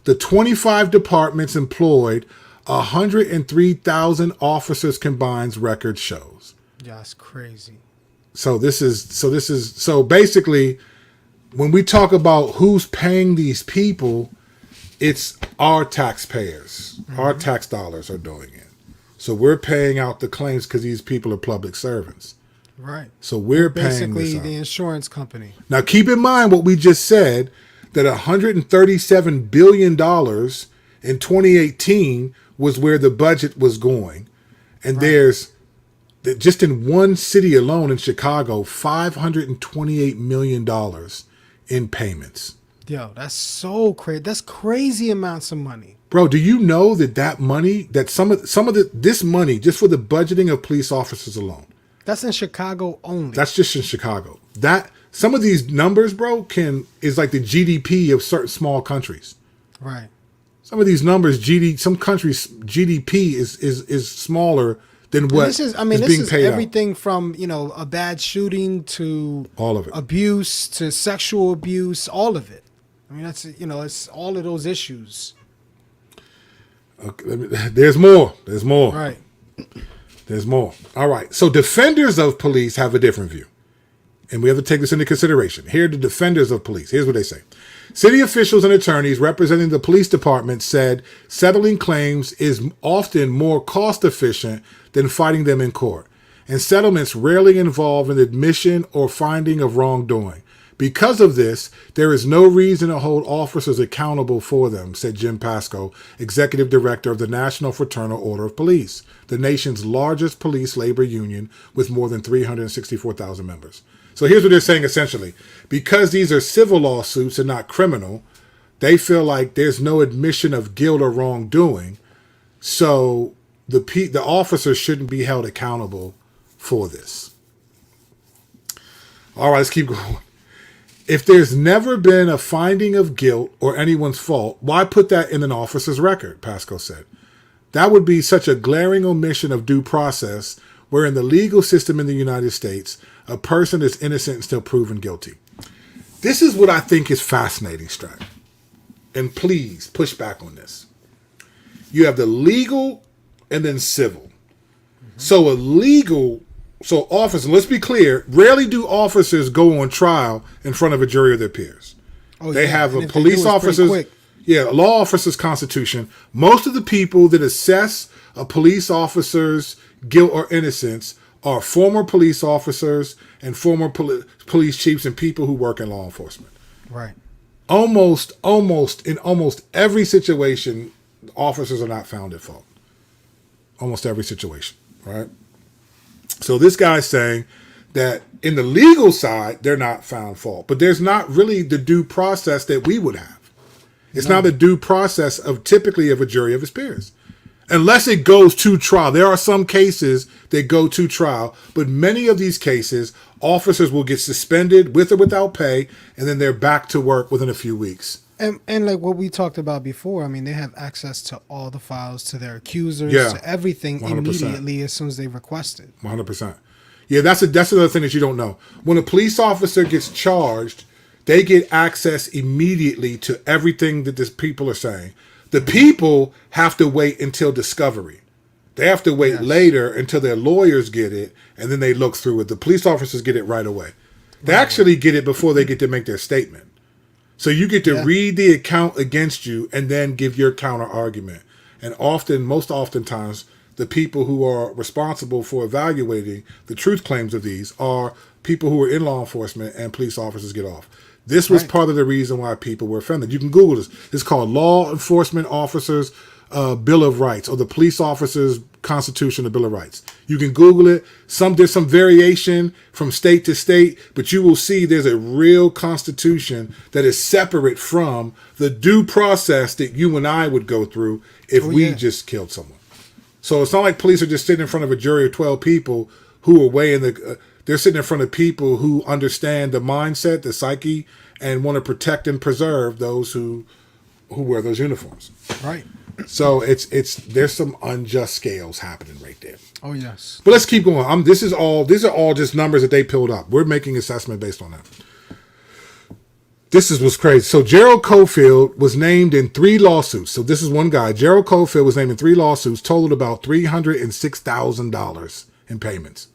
the 25 departments employed 103,000 officers combined, record shows. Yeah, that's crazy. So basically, when we talk about who's paying these people, it's our taxpayers. Our tax dollars are doing it. So we're paying out the claims because these people are public servants. Right. So we're paying basically this out. the insurance company. Now keep in mind what we just said, that $137 billion in 2018 was where the budget was going. And there's, just in one city alone in Chicago, $528 million in payments. Yo, that's so crazy. That's crazy amounts of money. Bro, do you know that money, that this money, just for the budgeting of police officers alone, that's in Chicago only. That's just in Chicago. That some of these numbers, bro, is like the GDP of certain small countries. Right. Some of these numbers, some countries' GDP is smaller than what this is being paid out. everything from, a bad shooting to All of it. Abuse to sexual abuse, all of it. I mean, that's, it's all of those issues. Okay, there's more. Right. There's more. All right. So defenders of police have a different view. And we have to take this into consideration. Here are the defenders of police. Here's what they say. City officials and attorneys representing the police department said settling claims is often more cost efficient than fighting them in court. And settlements rarely involve an admission or finding of wrongdoing. Because of this, there is no reason to hold officers accountable for them, said Jim Pascoe, executive director of the National Fraternal Order of Police, the nation's largest police labor union with more than 364,000 members. So here's what they're saying essentially. Because these are civil lawsuits and not criminal, they feel like there's no admission of guilt or wrongdoing. So the officers shouldn't be held accountable for this. All right, let's keep going. If there's never been a finding of guilt or anyone's fault, why put that in an officer's record, Pascoe said. That would be such a glaring omission of due process where in the legal system in the United States, a person is innocent until proven guilty. This is what I think is fascinating, Strat. And please push back on this. You have the legal and then civil. So officers, let's be clear, rarely do officers go on trial in front of a jury of their peers. They have a police officers, law officers constitution. Most of the people that assess a police officer's guilt or innocence are former police officers and former police chiefs and people who work in law enforcement. Right. Almost in almost every situation, officers are not found at fault. Almost every situation, right? So this guy's saying that in the legal side, they're not found fault, but there's not really the due process that we would have. It's not the due process of typically of a jury of his peers. Unless it goes to trial. There are some cases that go to trial, but many of these cases, officers will get suspended with or without pay, and then they're back to work within a few weeks. And like what we talked about before, I mean, they have access to all the files, to their accusers, Yeah, to everything 100%. immediately as soon as they request it. 100%. Yeah, that's another thing that you don't know. When a police officer gets charged, they get access immediately to everything that these people are saying. The people have to wait until discovery. They have to wait later until their lawyers get it, and then they look through it. The police officers get it right away. They actually get it before they get to make their statement. So you get to read the account against you and then give your counter argument. And most oftentimes, the people who are responsible for evaluating the truth claims of these are people who are in law enforcement, and police officers get off. This was part of the reason why people were offended. You can Google this. It's called Law Enforcement Officers Bill of Rights, or the Police Officers Constitution, the Bill of Rights. You can Google it. There's some variation from state to state, but you will see there's a real constitution that is separate from the due process that you and I would go through if we just killed someone. So it's not like police are just sitting in front of a jury of 12 people who are weighing they're sitting in front of people who understand the mindset, the psyche, and want to protect and preserve those who wear those uniforms. Right. So there's some unjust scales happening right there. Oh yes. But let's keep going. These are all just numbers that they pulled up. We're making assessment based on that. This is what's crazy. So Gerald Cofield was named in 3 lawsuits. So this is one guy. Gerald Cofield was named in 3 lawsuits, totaled about $306,000 in payments.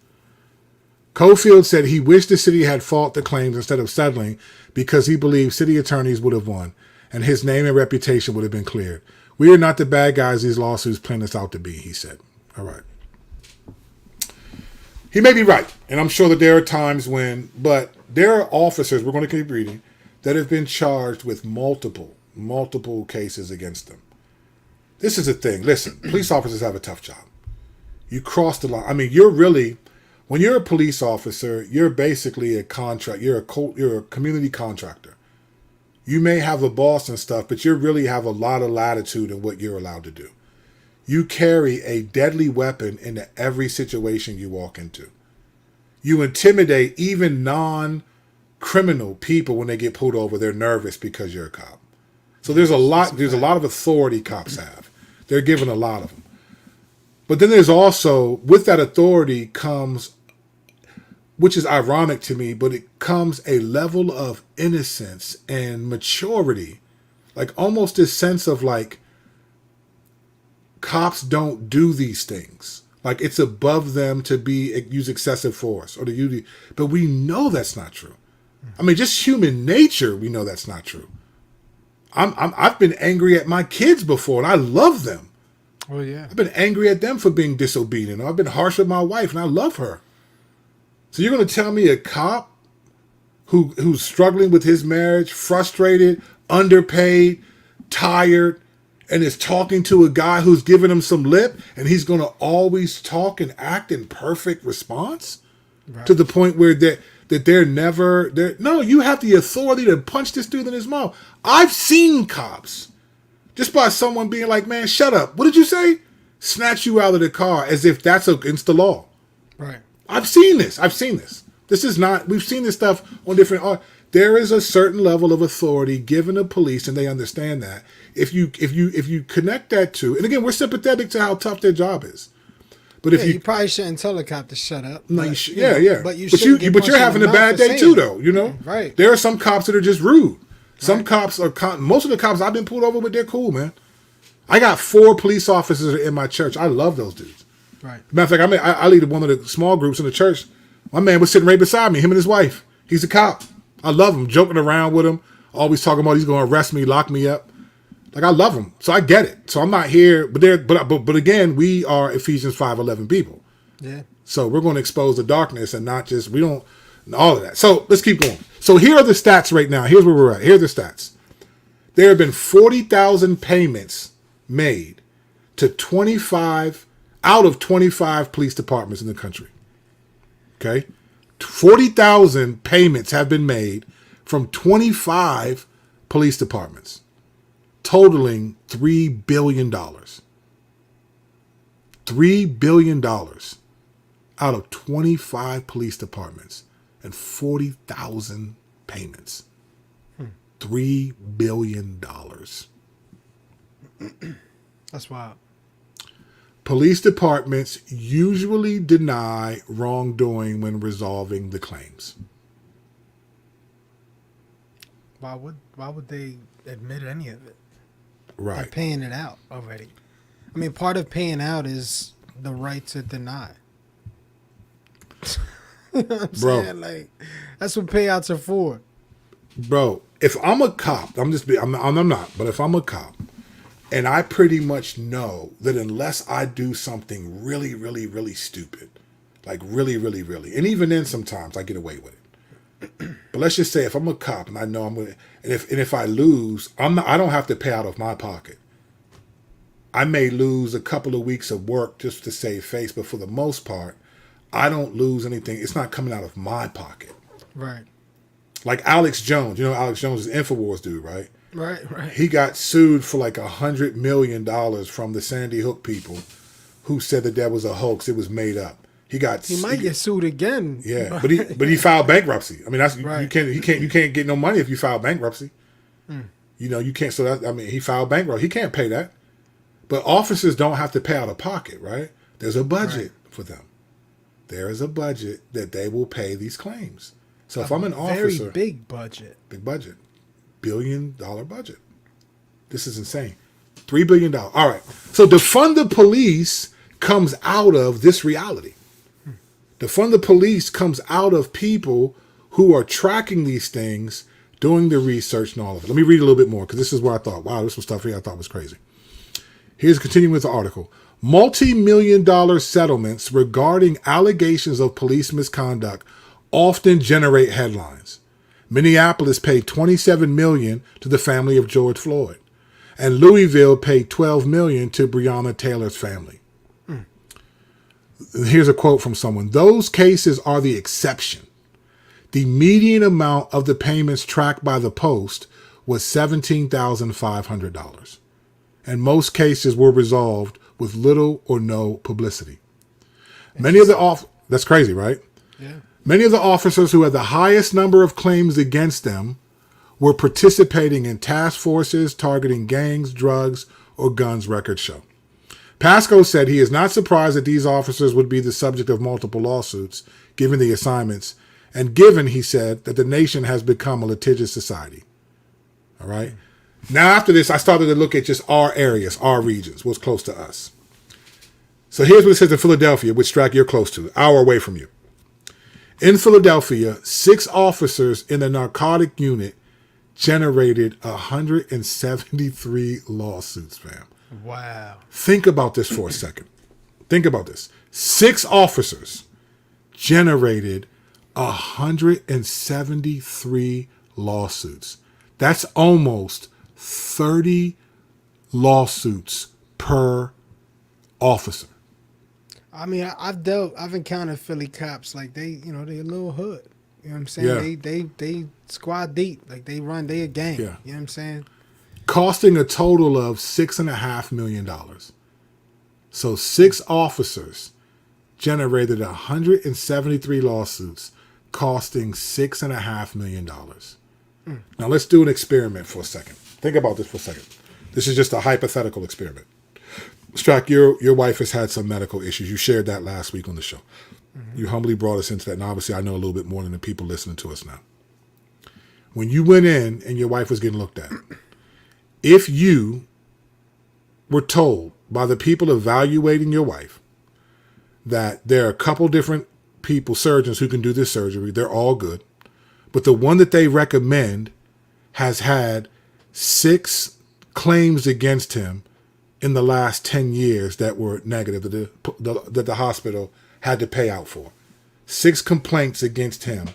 Cofield said he wished the city had fought the claims instead of settling because he believed city attorneys would have won and his name and reputation would have been cleared. We are not the bad guys these lawsuits paint us out to be, he said. All right. He may be right, and I'm sure that there are times but there are officers, we're going to keep reading, that have been charged with multiple cases against them. This is the thing. Listen, police officers have a tough job. You cross the line. I mean, when you're a police officer, you're basically a contract. You're a community contractor. You may have a boss and stuff, but you really have a lot of latitude in what you're allowed to do. You carry a deadly weapon into every situation you walk into. You intimidate even non-criminal people when they get pulled over. They're nervous because you're a cop. So there's a lot of authority cops have. They're given a lot of them. But then there's also, with that authority comes, which is ironic to me, but it comes a level of innocence and maturity. Like almost this sense of like, cops don't do these things. Like it's above them to use excessive force or to use, but we know that's not true. I mean, just human nature, we know that's not true. I've been angry at my kids before, and I love them. Oh yeah. I've been angry at them for being disobedient. I've been harsh with my wife, and I love her. So you're going to tell me a cop who's struggling with his marriage, frustrated, underpaid, tired, and is talking to a guy who's giving him some lip, and he's going to always talk and act in perfect response to the point where no, you have the authority to punch this dude in his mouth. I've seen cops just by someone being like, man, shut up. What did you say? Snatch you out of the car as if that's against the law. Right. I've seen this. This is not, we've seen this stuff on different, there is a certain level of authority given to police, and they understand that. If you connect that to, and again, we're sympathetic to how tough their job is. But if you probably shouldn't tell a cop to shut up. No, but, yeah. But you're having a bad day too, though. You know, right? There are some cops that are just rude. Some cops are. Most of the cops I've been pulled over with, they're cool, man. I got 4 police officers in my church. I love those dudes. Right. Matter of fact, I lead one of the small groups in the church. My man was sitting right beside me, him and his wife. He's a cop. I love him, joking around with him, always talking about he's going to arrest me, lock me up. Like, I love him. So I get it. So I'm not here, but again, we are Ephesians 5:11 people. Yeah. So we're going to expose the darkness and not just, we don't, all of that. So let's keep going. So here are the stats right now. Here's where we're at. Here are the stats. There have been 40,000 payments made to 25 out of 25 police departments in the country. Okay? 40,000 payments have been made from 25 police departments, totaling $3 billion. $3 billion out of 25 police departments and 40,000 payments. $3 billion. That's wild. Police departments usually deny wrongdoing when resolving the claims. Why would they admit any of it? Right. They're paying it out already. I mean, part of paying out is the right to deny. You know what I'm saying? Like, that's what payouts are for. Bro, if I'm a cop, I'm not, but if I'm a cop and I pretty much know that unless I do something really, really, really stupid, like really, really, really, and even then sometimes I get away with it. But let's just say if I'm a cop and I know I'm gonna, and if I lose, I don't have to pay out of my pocket. I may lose a couple of weeks of work just to save face, but for the most part, I don't lose anything. It's not coming out of my pocket. Right. Like Alex Jones. You know Alex Jones is Infowars dude, right? Right. He got sued for like $100 million from the Sandy Hook people who said that was a hoax. It was made up. He might get sued again. Yeah, but he filed bankruptcy. I mean, that's right. you can't get no money if you file bankruptcy. You know, you can't. So that, I mean, he filed bankruptcy. He can't pay that. But officers don't have to pay out of pocket, right? There's a budget for them. There is a budget that they will pay these claims. So if I'm an officer, very big budget, $1 billion budget. This is insane. $3 billion. All right. So Defund the Police comes out of this reality. Defund the Police comes out of people who are tracking these things, doing the research and all of it. Let me read a little bit more because this is where I thought, wow, this was stuff here I thought was crazy. Here's continuing with the article. Multi-million-dollar settlements regarding allegations of police misconduct often generate headlines. Minneapolis paid $27 million to the family of George Floyd, and Louisville paid $12 million to Breonna Taylor's family. Here's a quote from someone. Those cases are the exception. The median amount of the payments tracked by the Post was $17,500, and most cases were resolved with little or no publicity. Many of the that's crazy, right? Yeah. Many of the officers who had the highest number of claims against them were participating in task forces targeting gangs, drugs, or guns, records show. Pascoe said he is not surprised that these officers would be the subject of multiple lawsuits, given the assignments, and given, he said, that the nation has become a litigious society. All right? Now, after this, I started to look at just our areas, our regions, what's close to us. So here's what it says in Philadelphia, which, Strack, you're close to, an hour away from you. In Philadelphia, 6 officers in the narcotic unit generated 173 lawsuits, fam. Wow. Think about this for a second. Think about this. 6 officers generated 173 lawsuits. That's almost 30 lawsuits per officer. I mean, I've encountered Philly cops, like they a little hood. You know what I'm saying? Yeah. They squad deep. Like they a gang. Yeah. You know what I'm saying? Costing a total of $6.5 million. So 6 officers generated 173 lawsuits costing $6.5 million. Now let's do an experiment for a second. Think about this for a second. This is just a hypothetical experiment. Strack, your wife has had some medical issues. You shared that last week on the show. Mm-hmm. You humbly brought us into that. And obviously I know a little bit more than the people listening to us now. When you went in and your wife was getting looked at, if you were told by the people evaluating your wife that there are a couple different people, surgeons, who can do this surgery, they're all good, but the one that they recommend has had 6 claims against him in the last 10 years that were negative, that the hospital had to pay out for. 6 complaints against him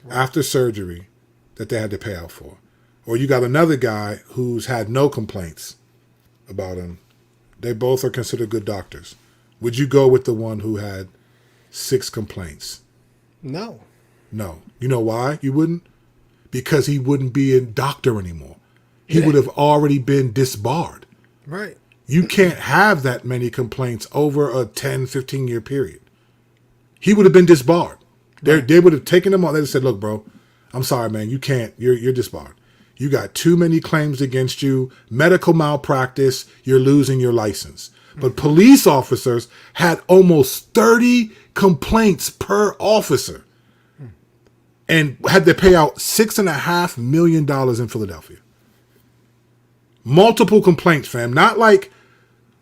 after surgery that they had to pay out for. Or you got another guy who's had no complaints about him. They both are considered good doctors. Would you go with the one who had 6 complaints? No. No. You know why you wouldn't? Because he wouldn't be a doctor anymore. He would have already been disbarred. Right. You can't have that many complaints over a 10, 15-year period. He would have been disbarred. Right. They would have taken him on. They would have said, look, bro, I'm sorry, man. You can't. You're disbarred. You got too many claims against you. Medical malpractice. You're losing your license. But police officers had almost 30 complaints per officer and had to pay out $6.5 million in Philadelphia. Multiple complaints, fam. Not like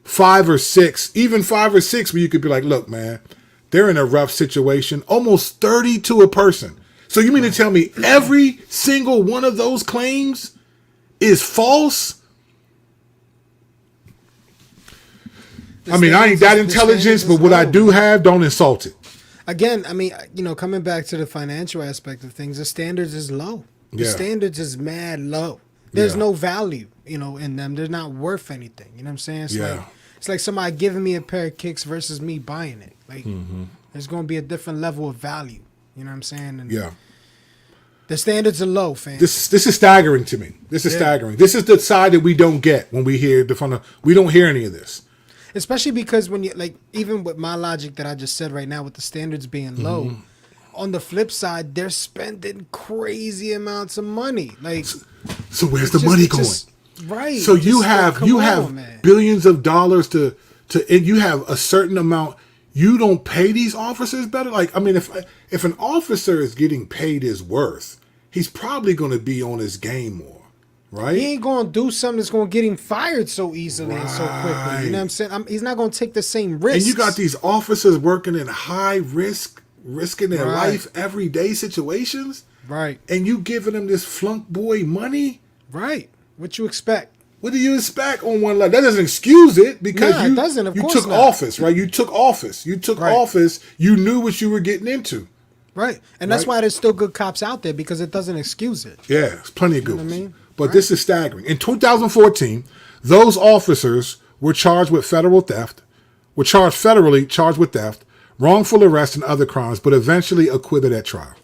5 or 6, even 5 or 6 where you could be like, look, man, they're in a rough situation. Almost 30 to a person. So you mean to tell me every single one of those claims is false? I mean, I ain't that intelligent, but what I do have, don't insult it. Again, I mean, coming back to the financial aspect of things, the standards is low. The standards is mad low. There's no value, in them. They're not worth anything. You know what I'm saying? It's like somebody giving me a pair of kicks versus me buying it. Like, there's going to be a different level of value. You know what I'm saying? And the standards are low, fam. This is staggering to me. This is staggering. This is the side that we don't get when we hear we don't hear any of this. Especially because when you, like, even with my logic that I just said right now with the standards being low, on the flip side, they're spending crazy amounts of money. Like, so where's the money going? Right. So you have billions of dollars to and you have a certain amount. You don't pay these officers better. Like, I mean, if an officer is getting paid his worth, he's probably going to be on his game more, right? He ain't going to do something that's going to get him fired so easily and so quickly. You know what I'm saying? He's not going to take the same risks. And you got these officers working in high risk, risking their life everyday situations. Right. And you giving them this flunk boy money? Right. What you expect? What do you expect on one level? That doesn't excuse it because it doesn't, of course took not. office, right? You took office. You took office. You knew what you were getting into. Right. And that's why there's still good cops out there, because it doesn't excuse it. Yeah, there's plenty of good ones. I mean? But this is staggering. In 2014, those officers were charged with federally charged with theft, wrongful arrest, and other crimes, but eventually acquitted at trial.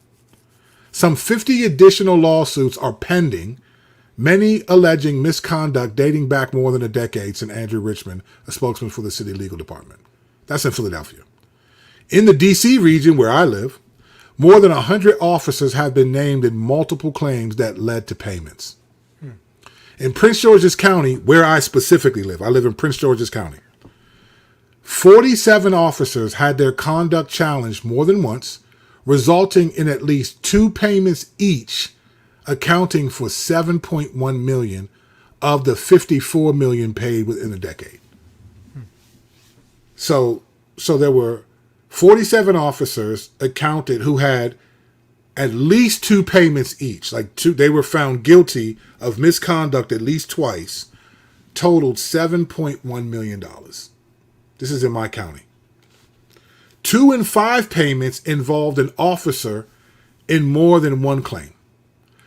Some 50 additional lawsuits are pending, many alleging misconduct dating back more than a decade, said Andrew Richmond, a spokesman for the city legal department. That's in Philadelphia. In the D.C. region where I live, more than 100 officers have been named in multiple claims that led to payments. In Prince George's County, where I specifically live, I live in Prince George's County, 47 officers had their conduct challenged more than once, resulting in at least 2 payments each, accounting for $7.1 million of the $54 million paid within a decade. So there were 47 officers accounted who had at least 2 payments each. They were found guilty of misconduct at least twice, totaled $7.1 million. This is in my county. 2 and 5 payments involved an officer in more than one claim.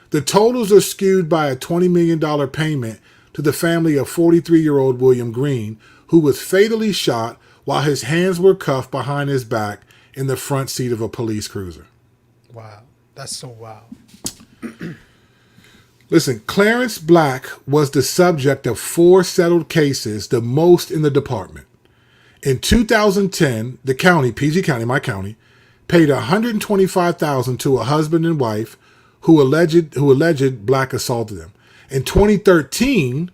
The totals are skewed by a $20 million payment to the family of 43-year-old William Green, who was fatally shot while his hands were cuffed behind his back in the front seat of a police cruiser. Wow. That's so wild. Listen, Clarence Black was the subject of 4 settled cases, the most in the department. In 2010, the county, PG County, my county, paid $125,000 to a husband and wife who alleged Black assaulted them. In 2013,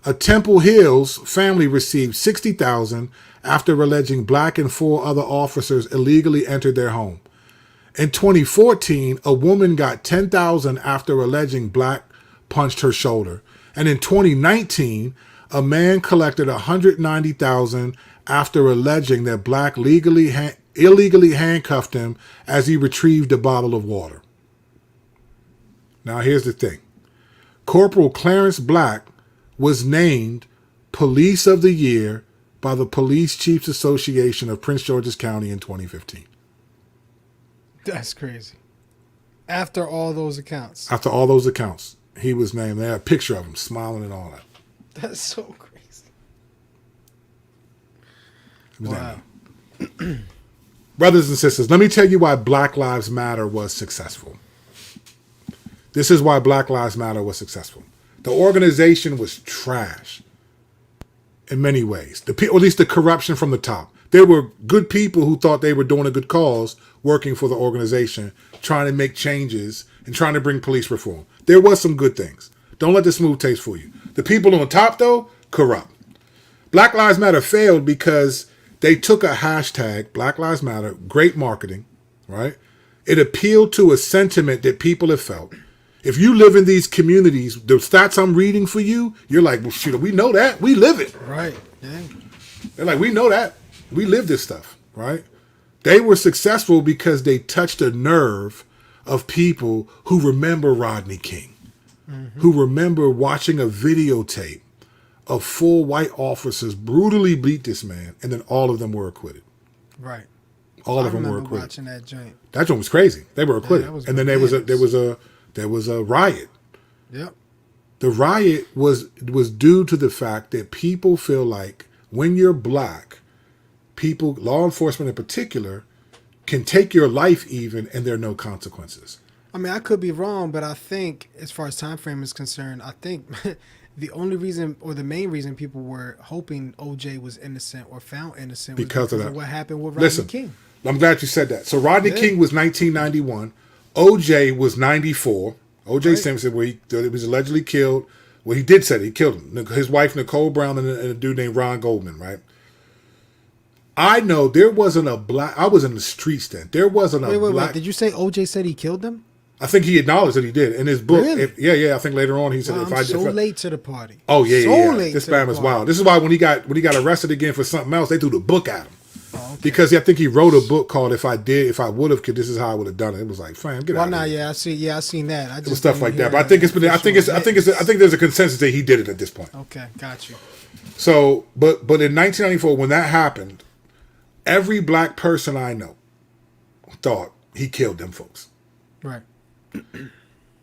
a Temple Hills family received $60,000 after alleging Black and 4 other officers illegally entered their home. In 2014, a woman got $10,000 after alleging Black punched her shoulder. And in 2019, a man collected $190,000 after alleging that Black illegally handcuffed him as he retrieved a bottle of water. Now here's the thing. Corporal Clarence Black was named Police of the Year by the Police Chiefs Association of Prince George's County in 2015. That's crazy. After all those accounts. After all those accounts, he was named. They had a picture of him smiling and all that. That's so crazy. Wow. Brothers and sisters, let me tell you why Black Lives Matter was successful. This is why Black Lives Matter was successful. The organization was trash in many ways. Or at least the corruption from the top. There were good people who thought they were doing a good cause working for the organization, trying to make changes and trying to bring police reform. There was some good things. Don't let the smooth taste fool you. The people on top, though, corrupt. Black Lives Matter failed because they took a hashtag, Black Lives Matter, great marketing, right? It appealed to a sentiment that people have felt. If you live in these communities, the stats I'm reading for you, you're like, well, shoot, we know that. We live it. Right. Yeah. They're like, we know that. We live this stuff, right? They were successful because they touched a nerve of people who remember Rodney King, who remember watching a videotape of 4 white officers brutally beat this man, and then all of them were acquitted. Right. All of them were remember acquitted. watching that joint. That joint was crazy. They were acquitted, was and then there was a riot. Yep. The riot was due to the fact that people feel like when you're black, people, law enforcement in particular, can take your life even, and there are no consequences. I mean, I could be wrong, but I think, as far as time frame is concerned, I think the only reason or the main reason people were hoping OJ was innocent or found innocent was because of what happened with Rodney King. I'm glad you said that. So Rodney King was 1991. OJ was 94. OJ Simpson, where he was allegedly killed. Well, he did say he killed him. His wife, Nicole Brown, and a dude named Ron Goldman, right? I know there wasn't a black... I was in the streets then. There wasn't a black... Wait. Did you say OJ said he killed him? I think he acknowledged that he did in his book. Really? Yeah. I think later on he said, Wow, late to the party. Oh yeah, so yeah. Late this to man the was party. wild. This is why when he got arrested again for something else, they threw the book at him. Oh, okay. Because I think he wrote a book called "If I Would Have," this is how I would have done it. It was like, fam, get out. Well, I seen that. I just it was stuff like that. But I think there's a consensus that he did it at this point. Okay, got you. So, but in 1994, when that happened, every black person I know thought he killed them folks. Right.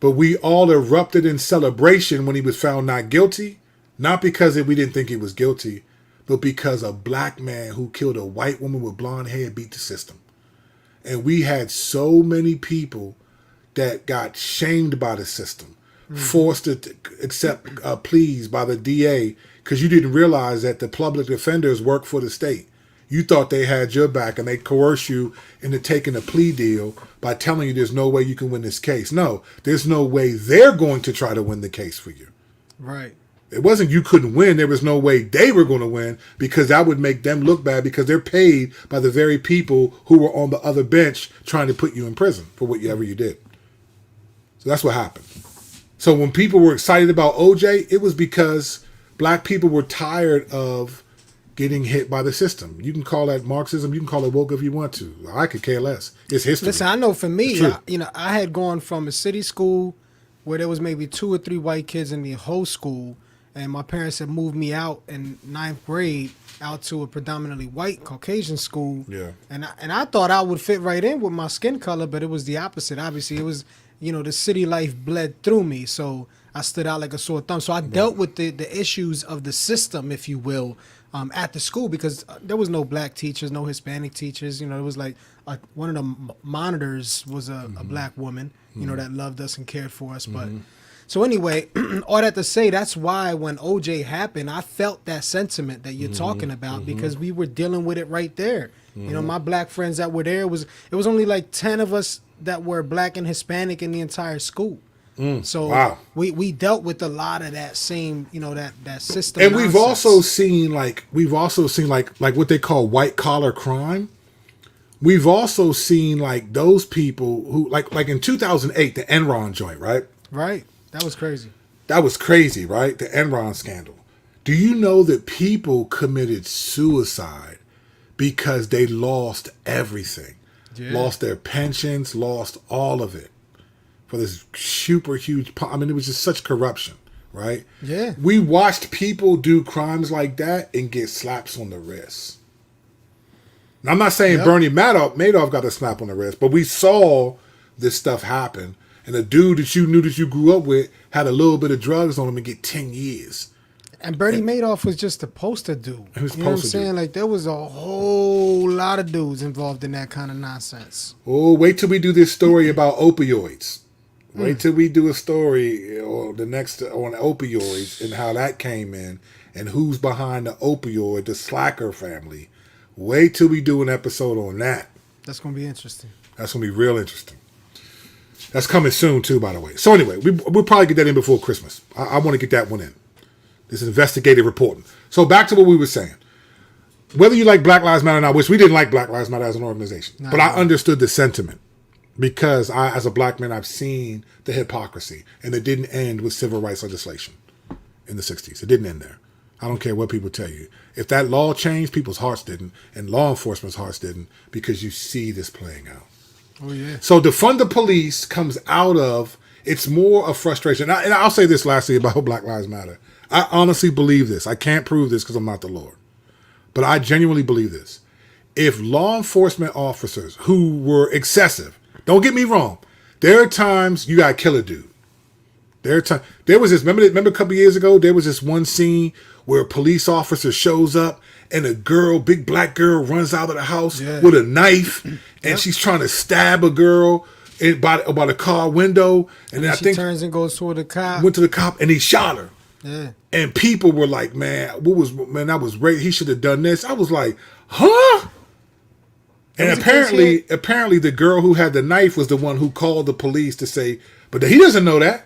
But we all erupted in celebration when he was found not guilty, not because we didn't think he was guilty, but because a black man who killed a white woman with blonde hair beat the system. And we had so many people that got shamed by the system, forced to accept pleas by the DA because you didn't realize that the public defenders work for the state. You thought they had your back and they coerce you into taking a plea deal by telling you there's no way you can win this case. No, there's no way they're going to try to win the case for you. Right. It wasn't you couldn't win. There was no way they were going to win because that would make them look bad because they're paid by the very people who were on the other bench trying to put you in prison for whatever you did. So that's what happened. So when people were excited about OJ, it was because black people were tired of getting hit by the system. You can call that Marxism. You can call it woke if you want to. I could care less. It's history. Listen, I know for me, I had gone from a city school where there was maybe 2 or 3 white kids in the whole school, and my parents had moved me out in 9th grade out to a predominantly white Caucasian school. Yeah. And I thought I would fit right in with my skin color, but it was the opposite. Obviously, it was, the city life bled through me, so I stood out like a sore thumb. So I dealt with the issues of the system, if you will, at the school because there was no black teachers, no Hispanic teachers. It was like one of the monitors was a black woman, that loved us and cared for us. But so anyway, all that to say, that's why when OJ happened, I felt that sentiment that you're talking about because we were dealing with it right there. My black friends that were there, it was only like 10 of us that were black and Hispanic in the entire school. So wow. we dealt with a lot of that same, that system. And nonsense. we've also seen like what they call white collar crime. We've also seen like those people who like in 2008, the Enron joint, right? Right. That was crazy. That was crazy, right? The Enron scandal. Do you know that people committed suicide because they lost everything? Yeah. Lost their pensions, lost all of it. For this super huge, it was just such corruption, right? Yeah. We watched people do crimes like that and get slaps on the wrist. Now, I'm not saying Bernie Madoff got a slap on the wrist, but we saw this stuff happen. And a dude that you knew that you grew up with had a little bit of drugs on him and get 10 years. And Bernie Madoff was just a poster dude. He was you know what I'm poster saying? dude. Like, there was a whole lot of dudes involved in that kind of nonsense. Oh, wait till we do this story about opioids. Wait till we do a story or the next on opioids and how that came in and who's behind the opioid, the Slacker family. Wait till we do an episode on that. That's going to be interesting. That's going to be real interesting. That's coming soon, too, by the way. So anyway, we'll probably get that in before Christmas. I want to get that one in. This is investigative reporting. So back to what we were saying. Whether you like Black Lives Matter or not, which we didn't like Black Lives Matter as an organization, but I understood the sentiment because as a black man, I've seen the hypocrisy, and it didn't end with civil rights legislation in the 60s. It didn't end there. I don't care what people tell you. If that law changed, people's hearts didn't, and law enforcement's hearts didn't, because you see this playing out. Oh, yeah. So Defund the Police comes out of, it's more of frustration. And I'll say this lastly about Black Lives Matter. I honestly believe this. I can't prove this because I'm not the Lord. But I genuinely believe this. If law enforcement officers who were excessive, don't get me wrong, there are times you got to kill a dude. There was this, remember a couple years ago, there was this one scene where a police officer shows up and a girl, big black girl, runs out of the house with a knife and she's trying to stab a girl by the car window. And then I think turns and goes toward the cop. Went to the cop and he shot her. Yeah. And people were like, that was great. He should have done this. I was like, huh? And apparently the girl who had the knife was the one who called the police to say, but he doesn't know that.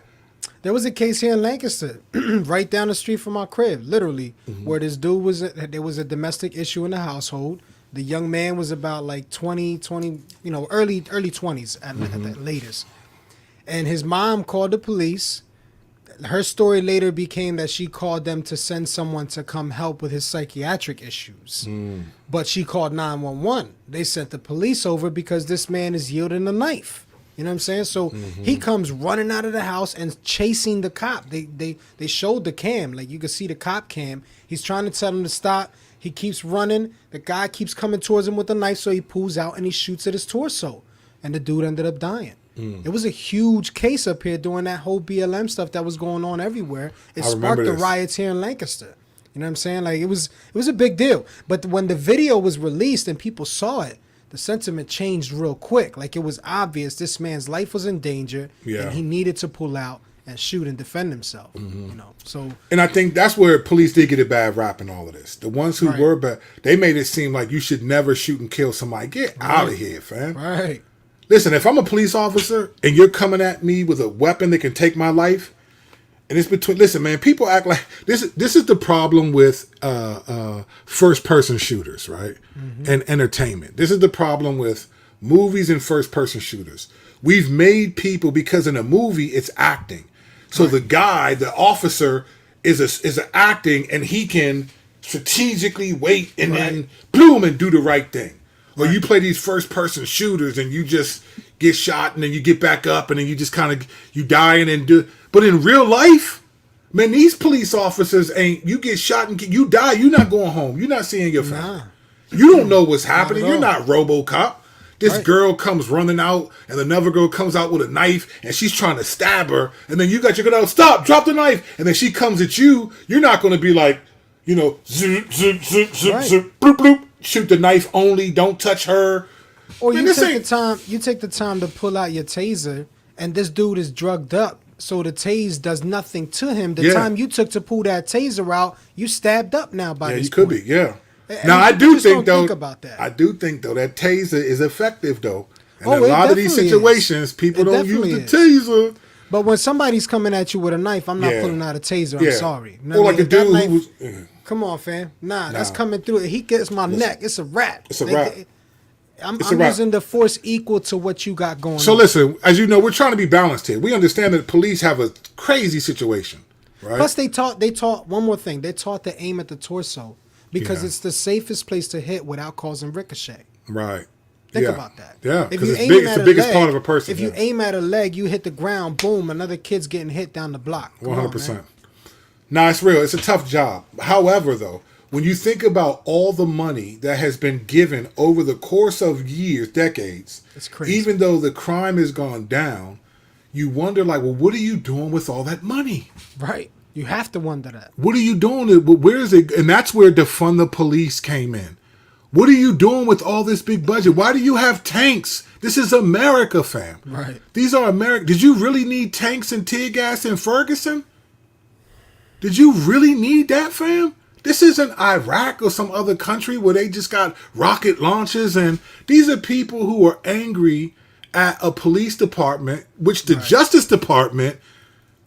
There was a case here in Lancaster, right down the street from our crib, literally, where this dude there was a domestic issue in the household. The young man was about like 20, early 20s at the latest. And his mom called the police. Her story later became that she called them to send someone to come help with his psychiatric issues. But she called 911. They sent the police over because this man is yielding a knife. You know what I'm saying? So he comes running out of the house and chasing the cop. They showed the cam. Like, you can see the cop cam. He's trying to tell him to stop. He keeps running. The guy keeps coming towards him with a knife, so he pulls out and he shoots at his torso. And the dude ended up dying. It was a huge case up here during that whole BLM stuff that was going on everywhere. It sparked the riots here in Lancaster. You know what I'm saying? Like, it was a big deal. But when the video was released and people saw it, the sentiment changed real quick. Like, it was obvious this man's life was in danger and he needed to pull out and shoot and defend himself. So, and I think that's where police did get a bad rap in all of this. The ones who were bad, they made it seem like you should never shoot and kill somebody. Get out of here, fam. Right. Listen, if I'm a police officer and you're coming at me with a weapon that can take my life, and it's between, listen, man, people act like this is the problem with first person shooters, right? And entertainment. This is the problem with movies and first person shooters. We've made people, because in a movie it's acting. So the guy, the officer is acting, and he can strategically wait and then boom and do the right thing. Or you play these first person shooters and you just get shot and then you get back up and then you just kind of, you die and then do. But in real life, man, these police officers ain't, you get shot and you die, you're not going home. You're not seeing your family. You don't know what's happening. You're not RoboCop. This girl comes running out and another girl comes out with a knife and she's trying to stab her. And then you got your gun, stop, drop the knife. And then she comes at you. You're not going to be like, zip, zip, zip, zip, zip, bloop, bloop. Shoot the knife only. Don't touch her. Or man, you take the time to pull out your taser, and this dude is drugged up, so the tase does nothing to him. The time you took to pull that taser out, you stabbed up now by this you could point. be. Yeah. Now I do think though. About that. I do think though that taser is effective though. And a lot of these situations, people don't use the taser. But when somebody's coming at you with a knife, I'm not pulling out a taser. I'm sorry. Or like a dude who was. Come on, fam. Nah, that's coming through. He gets my neck. It's a wrap. It's a wrap. I'm using the force equal to what you got going on. So listen, as you know, we're trying to be balanced here. We understand that police have a crazy situation, right? Plus, they taught one more thing. They taught to aim at the torso because it's the safest place to hit without causing ricochet. Right. Think about that. Yeah, because it's the biggest part of a person. If you aim at a leg, you hit the ground, boom, another kid's getting hit down the block. 100%. No, it's real. It's a tough job. However, though, when you think about all the money that has been given over the course of years, decades, It's crazy. even though the crime has gone down, you wonder, like, well, what are you doing with all that money? Right. You have to wonder that. What are you doing? Where is it? And that's where Defund the Police came in. What are you doing with all this big budget? Why do you have tanks? This is America, fam. Right. These are America. Did you really need tanks and tear gas in Ferguson? Did you really need that, fam? This isn't Iraq or some other country where they just got rocket launchers, and these are people who are angry at a police department, which the Justice Department,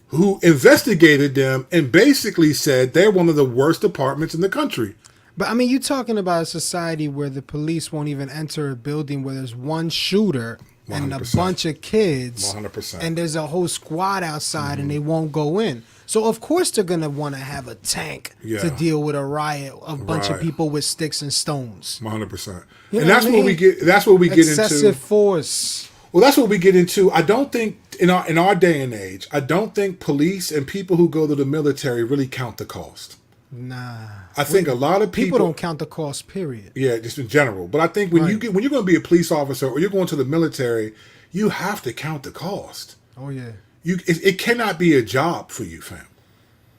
who investigated them and basically said they're one of the worst departments in the country. But I mean, you're talking about a society where the police won't even enter a building where there's one shooter and a 100%. bunch of kids, 100%. and there's a whole squad outside, and they won't go in. So of course they're gonna want to have a tank to deal with a riot, a bunch of people with sticks and stones. 100%. You And know that's what I what we mean? get. That's what we get into. Excessive force. Well, that's what we get into. I don't think in our day and age, I don't think police and people who go to the military really count the cost. Nah. I think a lot of People don't count the cost, period. Yeah, just in general. But I think when you're going to be a police officer or you're going to the military, you have to count the cost. Oh, yeah. It cannot be a job for you, fam.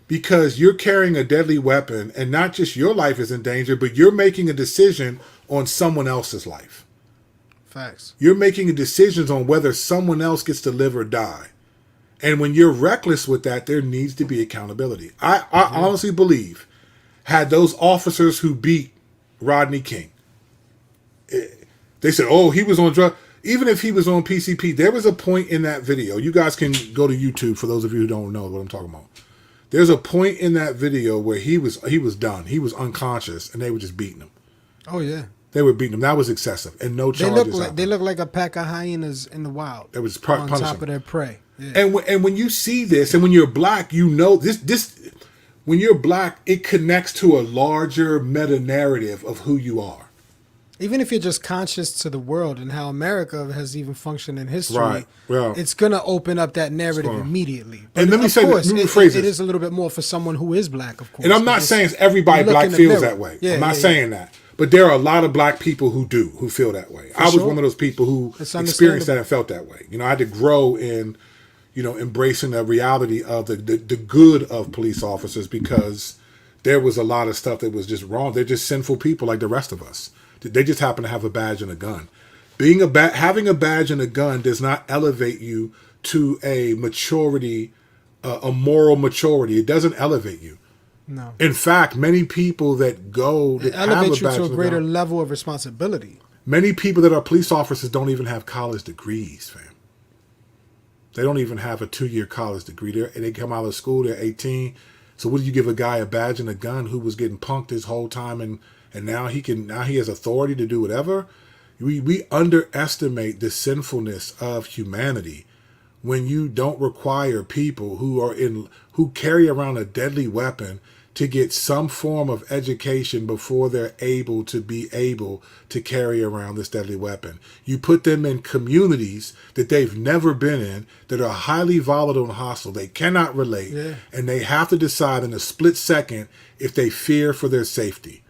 Because you're carrying a deadly weapon, and not just your life is in danger, but you're making a decision on someone else's life. Facts. You're making decisions on whether someone else gets to live or die. And when you're reckless with that, there needs to be accountability. I honestly believe, had those officers who beat Rodney King, they said, oh, he was on drugs. Even if he was on PCP, there was a point in that video. You guys can go to YouTube for those of you who don't know what I'm talking about. There's a point in that video where he was done. He was unconscious, and they were just beating him. Oh, yeah. They were beating him. That was excessive, and no charges. They look like a pack of hyenas in the wild. That was on punishing. top of their prey. Yeah. And when you see this, and when you're black, you know this. When you're black, it connects to a larger meta narrative of who you are. Even if you're just conscious to the world and how America has even functioned in history, Right. Well, it's going to open up that narrative immediately. But And let me of say this, course, let me it rephrase it this. is a little bit more for someone who is black, of course. And I'm not saying everybody you look black in the feels mirror. that way. Yeah, I'm not yeah, saying that. But there are a lot of black people who feel that way. I was sure. one of those people who It's experienced that understandable. and felt that way. You know, I had to grow in, embracing the reality of the good of police officers, because there was a lot of stuff that was just wrong. They're just sinful people like the rest of us. They just happen to have a badge and a gun. Having a badge and a gun does not elevate you to a maturity, a moral maturity. It doesn't elevate you. No. In fact, many people that It have elevates a you badge to a and a greater gun, level of responsibility. many people that are police officers don't even have college degrees, fam. They don't even have a 2-year college degree. They come out of school, they're 18. So what do you give a guy a badge and a gun who was getting punked his whole time, and now he has authority to do whatever? We underestimate the sinfulness of humanity when you don't require people who carry around a deadly weapon to get some form of education before they're able to carry around this deadly weapon. You put them in communities that they've never been in, that are highly volatile and hostile. They cannot relate, and they have to decide in a split second if they fear for their safety.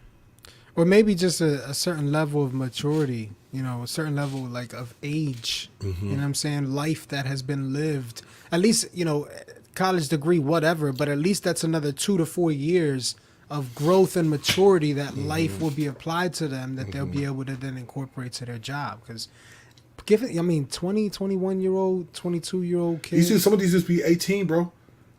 Or maybe just a certain level of maturity, a certain level of age, you know what I'm saying? Life that has been lived. At least, college degree, whatever, but at least that's another 2 to 4 years of growth and maturity that life will be applied to them, that they'll be able to then incorporate to their job. Because 20, 21-year-old, 22-year-old kids. Some of these used to be 18, bro.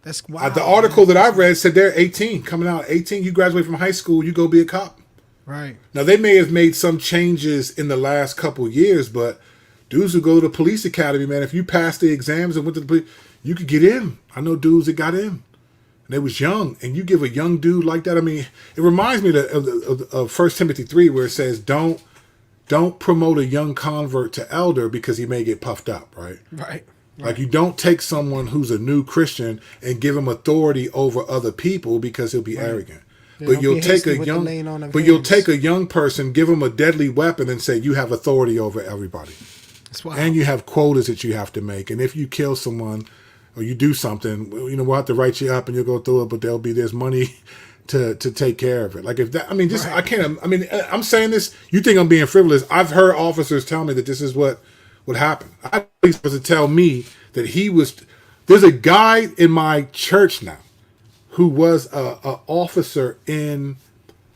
That's wild. The article that I read said they're 18, coming out 18. You graduate from high school, you go be a cop. Right. Now, they may have made some changes in the last couple of years, but dudes who go to the police academy, man, if you passed the exams and went to the police, you could get in. I know dudes that got in. And they was young. And you give a young dude like that, it reminds me of 1 Timothy 3, where it says, don't promote a young convert to elder because he may get puffed up, right? Right. Like, you don't take someone who's a new Christian and give him authority over other people because he'll be arrogant. But you'll take a young person, give him a deadly weapon, and say you have authority over everybody. That's wild. And you have quotas that you have to make. And if you kill someone, or you do something, we'll have to write you up and you'll go through it, but there's money to take care of it. Like if that, I mean, just right. I can't. I mean, I'm saying this. You think I'm being frivolous? I've heard officers tell me that this is what would happen. I was to tell me that he was. There's a guy in my church now who was a officer in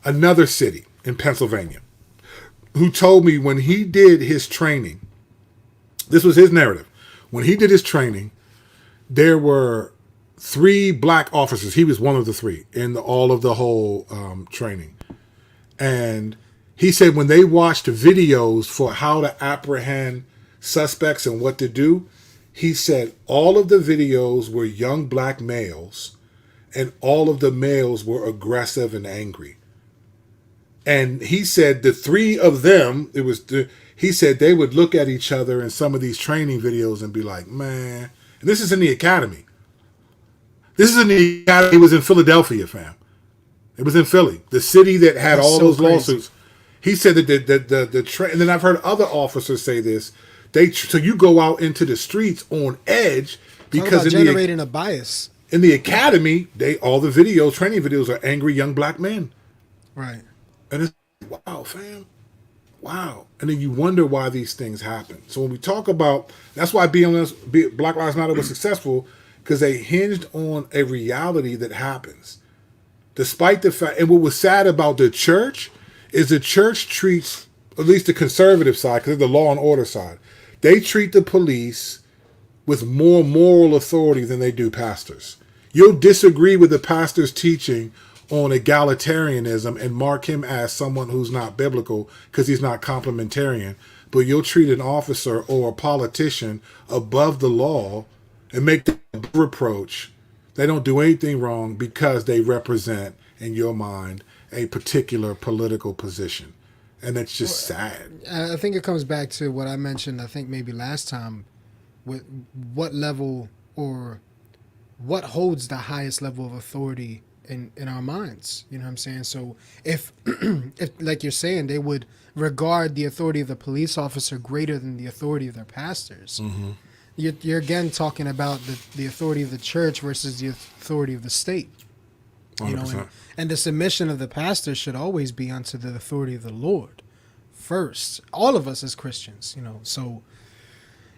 another city in Pennsylvania, who told me when he did his training, this was his narrative. When he did his training, there were 3 black officers. He was one of the 3 in all of the whole training. And he said when they watched videos for how to apprehend suspects and what to do, he said all of the videos were young black males and all of the males were aggressive and angry. And he said the 3 of them, he said they would look at each other in some of these training videos and be like, man, and this is in the academy. It was in Philadelphia, fam. It was in Philly, the city that had all those lawsuits. He said that and then I've heard other officers say this. So you go out into the streets on edge because generating a bias. In the academy, all the training videos are angry young black men. Right. And it's wow, fam. Wow. And then you wonder why these things happen. So when we talk about, that's why Black Lives Matter was successful, because they hinged on a reality that happens. Despite the fact, and what was sad about the church is the church treats, at least the conservative side, because they're the law and order side, they treat the police with more moral authority than they do pastors. You'll disagree with the pastor's teaching on egalitarianism and mark him as someone who's not biblical because he's not complementarian, but you'll treat an officer or a politician above the law and make them a reproach. They don't do anything wrong because they represent, in your mind, a particular political position. And it's just sad. I think it comes back to what I mentioned, I think maybe last time, with what level or what holds the highest level of authority in our minds. You know what I'm saying? So if like you're saying, they would regard the authority of the police officer greater than the authority of their pastors. Mm-hmm. You're again talking about the authority of the church versus the authority of the state. 100%. You know, and the submission of the pastor should always be unto the authority of the Lord first. All of us as Christians, you know. So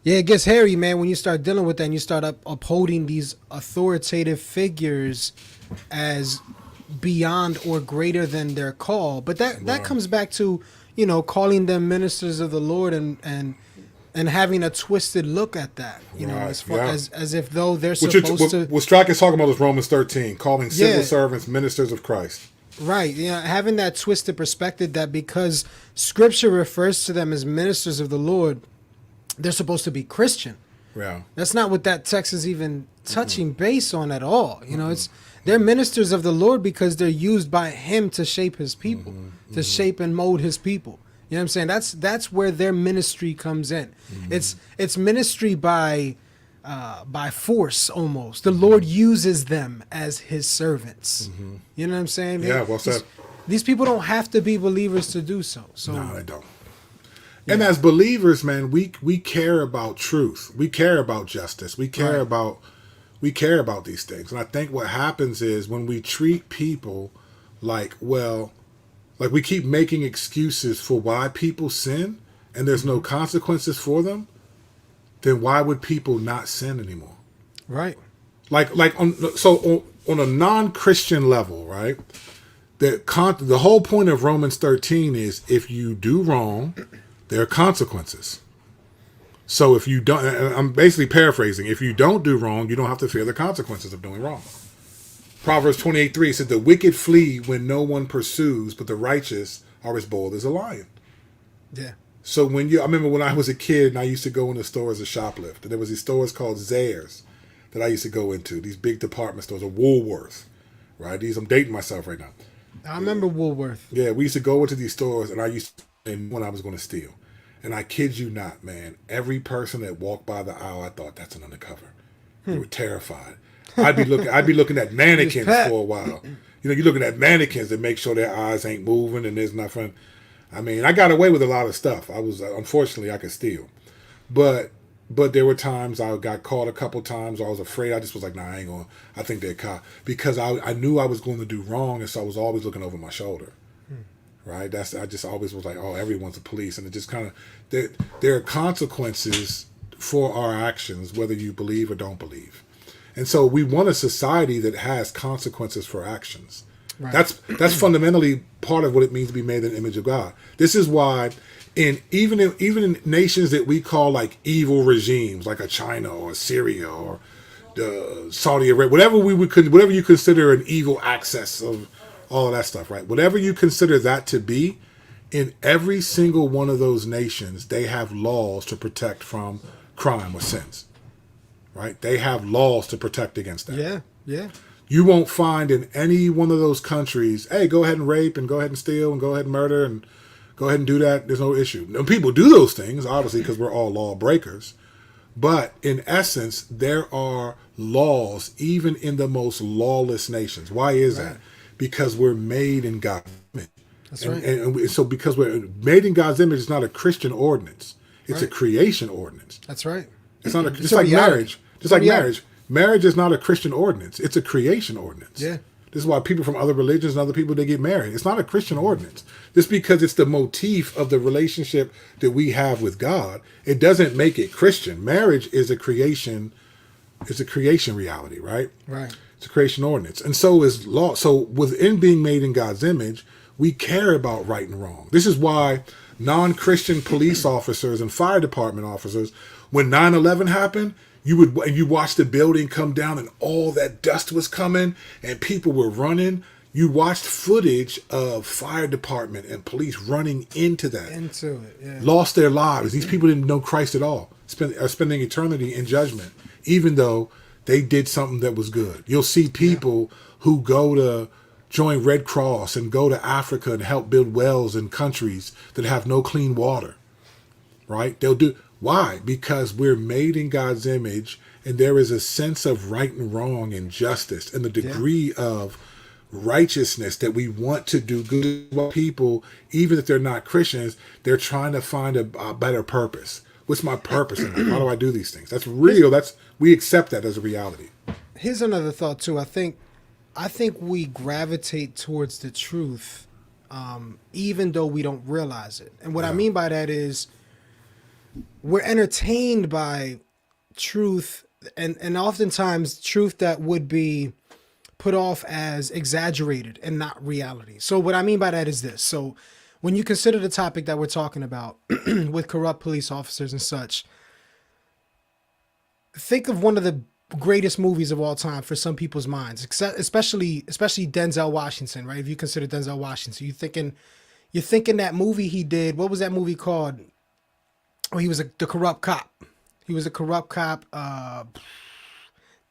yeah, it gets hairy, man, when you start dealing with that and you start upholding these authoritative figures as beyond or greater than their call. But that comes back to, you know, calling them ministers of the Lord and having a twisted look at that, you know, as far as if though they're supposed to. What Strike is talking about is Romans 13, calling civil servants ministers of Christ. Right, you know, having that twisted perspective that because Scripture refers to them as ministers of the Lord, they're supposed to be Christian. Yeah, that's not what that text is even touching base on at all. You know, they're ministers of the Lord because they're used by Him to shape His people, to shape and mold His people. You know what I'm saying? That's where their ministry comes in. It's ministry by force almost. The Lord uses them as His servants. You know what I'm saying? Yeah, well said. These people don't have to be believers to do so. No, they don't. Yeah. And as believers, man, we care about truth. We care about justice. We care about these things. And I think what happens is when we treat people like we keep making excuses for why people sin and there's no consequences for them, then why would people not sin anymore? Right. On a non-Christian level, right? The whole point of Romans 13 is if you do wrong, there are consequences. So if you don't, I'm basically paraphrasing, if you don't do wrong, you don't have to fear the consequences of doing wrong. Proverbs 28:3 said, the wicked flee when no one pursues, but the righteous are as bold as a lion. Yeah. So I remember when I was a kid and I used to go into stores as shoplift, and there was these stores called Zayre's that I used to go into, these big department stores, or Woolworth, right? I'm dating myself right now. I remember Woolworth. Yeah, we used to go into these stores and I used to name when I was going to steal. And I kid you not, man, every person that walked by the aisle, I thought, that's an undercover. They were terrified. I'd be looking at mannequins for a while. You know, you're looking at mannequins to make sure their eyes ain't moving and there's nothing. I mean, I got away with a lot of stuff. Unfortunately, I could steal. But But there were times I got caught a couple times. I was afraid. I just was like, nah, I ain't going. I think they're caught because I knew I was going to do wrong, and so I was always looking over my shoulder. Right. I just always was like, oh, everyone's a police, and it just kind of there are consequences for our actions, whether you believe or don't believe, and so we want a society that has consequences for actions. Right. That's fundamentally part of what it means to be made in the image of God. This is why. Even in nations that we call like evil regimes, like a China or Syria or Saudi Arabia, whatever you consider an evil access of all of that stuff, right? Whatever you consider that to be, in every single one of those nations, they have laws to protect from crime or sins, right? They have laws to protect against that. Yeah, yeah. You won't find in any one of those countries, hey, go ahead and rape and go ahead and steal and go ahead and murder and go ahead and do that. There's no issue. Now, people do those things, obviously, because we're all law breakers. But in essence, there are laws even in the most lawless nations. Why is that? Because we're made in God's image. That's right. And so because we're made in God's image, it's not a Christian ordinance. It's a creation ordinance. That's right. It's not just like marriage. Just like marriage. Marriage is not a Christian ordinance. It's a creation ordinance. Yeah. This is why people from other religions and other people, they get married. It's not a Christian ordinance. Just because it's the motif of the relationship that we have with God, it doesn't make it Christian. Marriage is a creation reality, right? Right. It's a creation ordinance. And so is law. So within being made in God's image, we care about right and wrong. This is why non-Christian police officers and fire department officers, when 9/11 happened, you watch the building come down and all that dust was coming and people were running. You watched footage of fire department and police running into that. Into it, yeah. Lost their lives. These people didn't know Christ at all. Are spending eternity in judgment, even though they did something that was good. You'll see people who go to join Red Cross and go to Africa and help build wells in countries that have no clean water. Right? They'll do. Why? Because we're made in God's image, and there is a sense of right and wrong and justice and the degree of righteousness that we want to do good to people, even if they're not Christians. They're trying to find a better purpose. What's my purpose in life? How do I do these things? That's real. We accept that as a reality. Here's another thought too. I think we gravitate towards the truth, even though we don't realize it. And what I mean by that is, we're entertained by truth and oftentimes truth that would be put off as exaggerated and not reality. So what I mean by that is this. So when you consider the topic that we're talking about with corrupt police officers and such, think of one of the greatest movies of all time for some people's minds, especially Denzel Washington, right? If you consider Denzel Washington, you're thinking that movie he did. What was that movie called? Oh, he was the corrupt cop. He was a corrupt cop.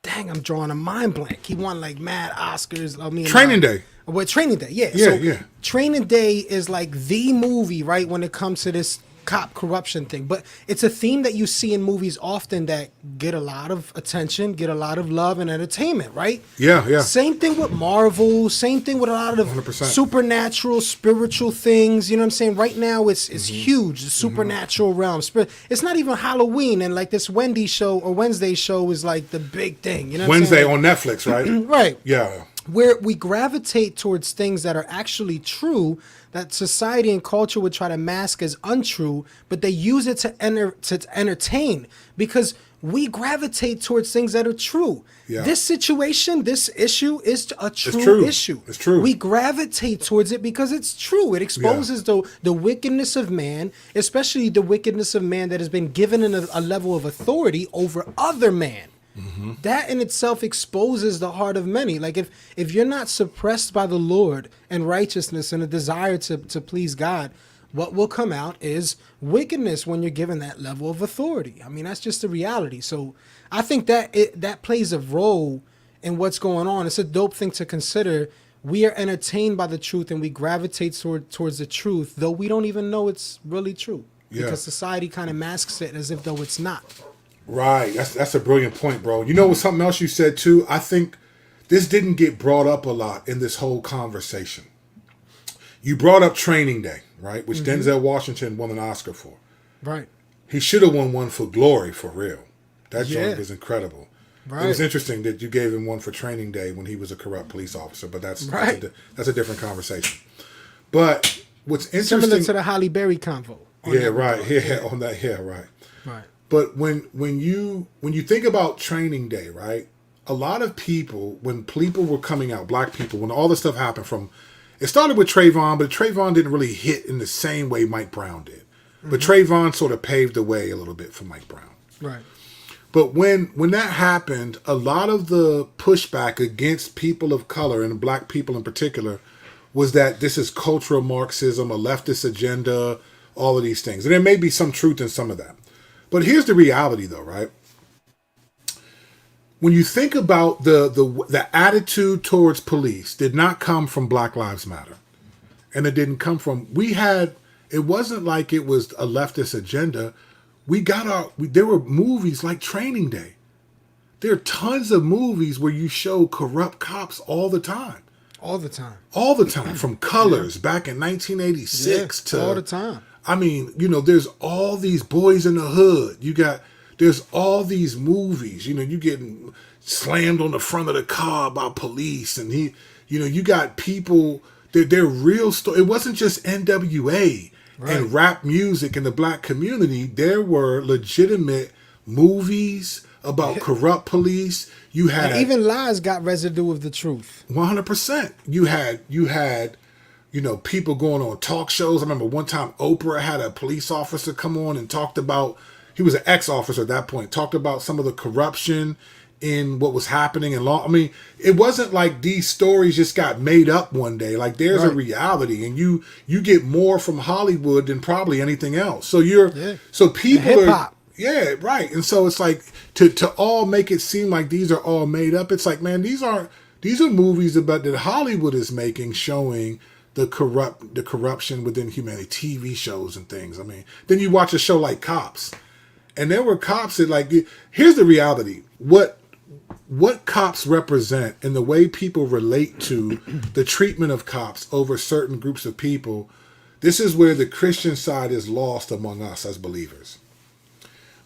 Dang, I'm drawing a mind blank. He won like mad Oscars. Training Day. Well, Training Day, yeah. Yeah. Training Day is like the movie, right, when it comes to this cop corruption thing. But it's a theme that you see in movies often that get a lot of attention, get a lot of love and entertainment, right? Yeah. Same thing with Marvel. Same thing with a lot of 100%. Supernatural, spiritual things. You know what I'm saying? Right now, it's huge. The supernatural realm. It's not even Halloween, and like this Wednesday show is like the big thing. You know, Wednesday on Netflix, right? Right. Yeah. Where we gravitate towards things that are actually true, that society and culture would try to mask as untrue, but they use it to entertain, because we gravitate towards things that are true. Yeah. This situation, this issue is a true issue. It's true. We gravitate towards it because it's true. It exposes the wickedness of man, especially the wickedness of man that has been given a level of authority over other man. Mm-hmm. That in itself exposes the heart of many. Like if you're not suppressed by the Lord and righteousness and a desire to please God, what will come out is wickedness when you're given that level of authority. I mean, that's just the reality. So I think that plays a role in what's going on. It's a dope thing to consider. We are entertained by the truth and we gravitate towards the truth, though we don't even know it's really true. Yeah. Because society kind of masks it as if though it's not. Right. That's a brilliant point, bro. You know what, something else you said too? I think this didn't get brought up a lot in this whole conversation. You brought up Training Day, right? Which Denzel Washington won an Oscar for. Right. He should have won one for glory, for real. That Yeah. joint was incredible. Right. It was interesting that you gave him one for training day when he was a corrupt police officer, but that's a different conversation. But what's interesting, Similar to the Holly Berry convo. yeah, right, yeah, on that, yeah, right. Right. But when you think about training day, right? A lot of people, when people were coming out, black people, when all this stuff happened from, it started with Trayvon, but Trayvon didn't really hit in the same way Mike Brown did. But Trayvon sort of paved the way a little bit for Mike Brown. Right. But when that happened, a lot of the pushback against people of color and black people in particular was that this is cultural Marxism, a leftist agenda, all of these things. And there may be some truth in some of that. But here's the reality, though, right? When you think about the attitude towards police did not come from Black Lives Matter. And it didn't come from, it wasn't like it was a leftist agenda. There were movies like Training Day. There are tons of movies where you show corrupt cops all the time. All the time. All the time. From Colors back in 1986 to... all the time. I mean, there's all these Boys in the Hood. There's all these movies. You getting slammed on the front of the car by police. And you got people, they're real story. It wasn't just NWA. Right. And rap music in the black community. There were legitimate movies about corrupt police. You had, and even lies got residue of the truth. 100%. You had people going on talk shows. I remember one time Oprah had a police officer come on and talked about, he was an ex-officer at that point, talked about some of the corruption in what was happening in law. I mean, it wasn't like these stories just got made up one day. Like there's a reality, and you get more from Hollywood than probably anything else. So so people are, yeah, right. And so it's like to all make it seem like these are all made up. It's like, man, these are movies about that Hollywood is making, showing the corruption within humanity, TV shows and things. I mean, then you watch a show like Cops, and there were cops that, like, here's the reality. What cops represent and the way people relate to the treatment of cops over certain groups of people, this is where the Christian side is lost among us as believers.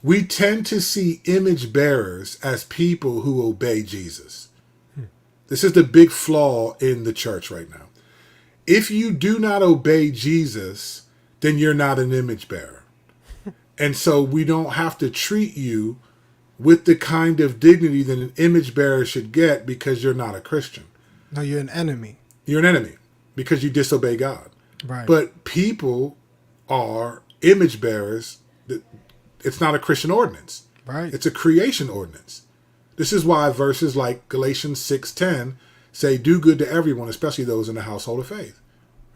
We tend to see image bearers as people who obey Jesus. This is the big flaw in the church right now. If you do not obey Jesus, then you're not an image bearer. And so we don't have to treat you with the kind of dignity that an image bearer should get because you're not a Christian. No, you're an enemy. You're an enemy because you disobey God. Right. But people are image bearers. It's not a Christian ordinance. Right. It's a creation ordinance. This is why verses like Galatians 6:10 say, do good to everyone, especially those in the household of faith.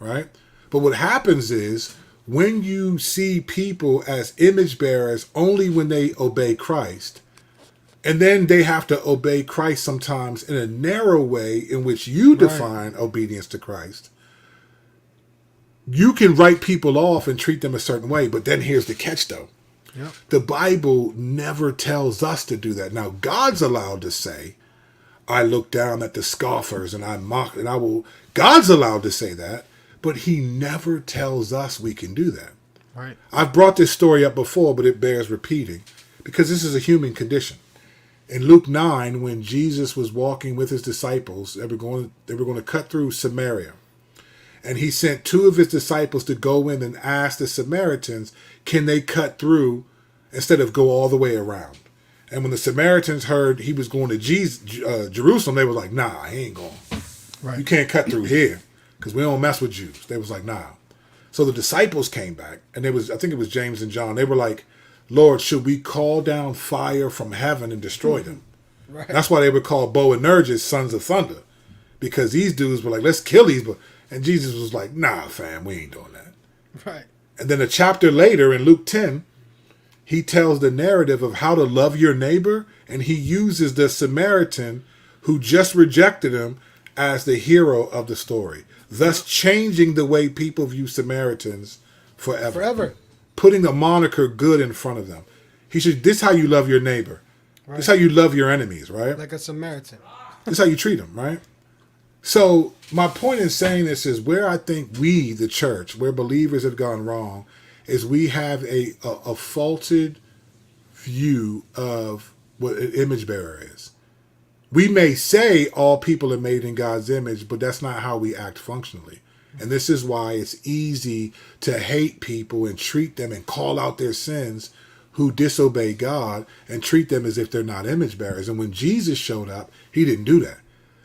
Right? But what happens is, when you see people as image bearers only when they obey Christ, and then they have to obey Christ sometimes in a narrow way in which you define obedience to Christ, you can write people off and treat them a certain way. But then here's the catch, though. Yep. The Bible never tells us to do that. Now, God's allowed to say, I look down at the scoffers and I mock, and I will. God's allowed to say that, but he never tells us we can do that. Right. I've brought this story up before, but it bears repeating because this is a human condition. In Luke 9, when Jesus was walking with his disciples, they were going to cut through Samaria. And he sent two of his disciples to go in and ask the Samaritans, can they cut through instead of go all the way around? And when the Samaritans heard he was going to Jerusalem, they were like, nah, he ain't going. Right. You can't cut through here because we don't mess with Jews. They was like, nah. So the disciples came back, and I think it was James and John. They were like, Lord, should we call down fire from heaven and destroy them? Right. That's why they were called Boanerges, sons of thunder, because these dudes were like, let's kill these. And Jesus was like, nah, fam, we ain't doing that. Right. And then a chapter later in Luke 10, he tells the narrative of how to love your neighbor, and he uses the Samaritan who just rejected him as the hero of the story, thus changing the way people view Samaritans forever. Putting the moniker good in front of them. This is how you love your neighbor. Right. This is how you love your enemies, right? Like a Samaritan. This is how you treat them, right? So my point in saying this is where I think we, the church, where believers have gone wrong, is we have a faulted view of what an image bearer is. We may say all people are made in God's image, but that's not how we act functionally. And this is why it's easy to hate people and treat them and call out their sins who disobey God and treat them as if they're not image bearers. And when Jesus showed up, he didn't do that.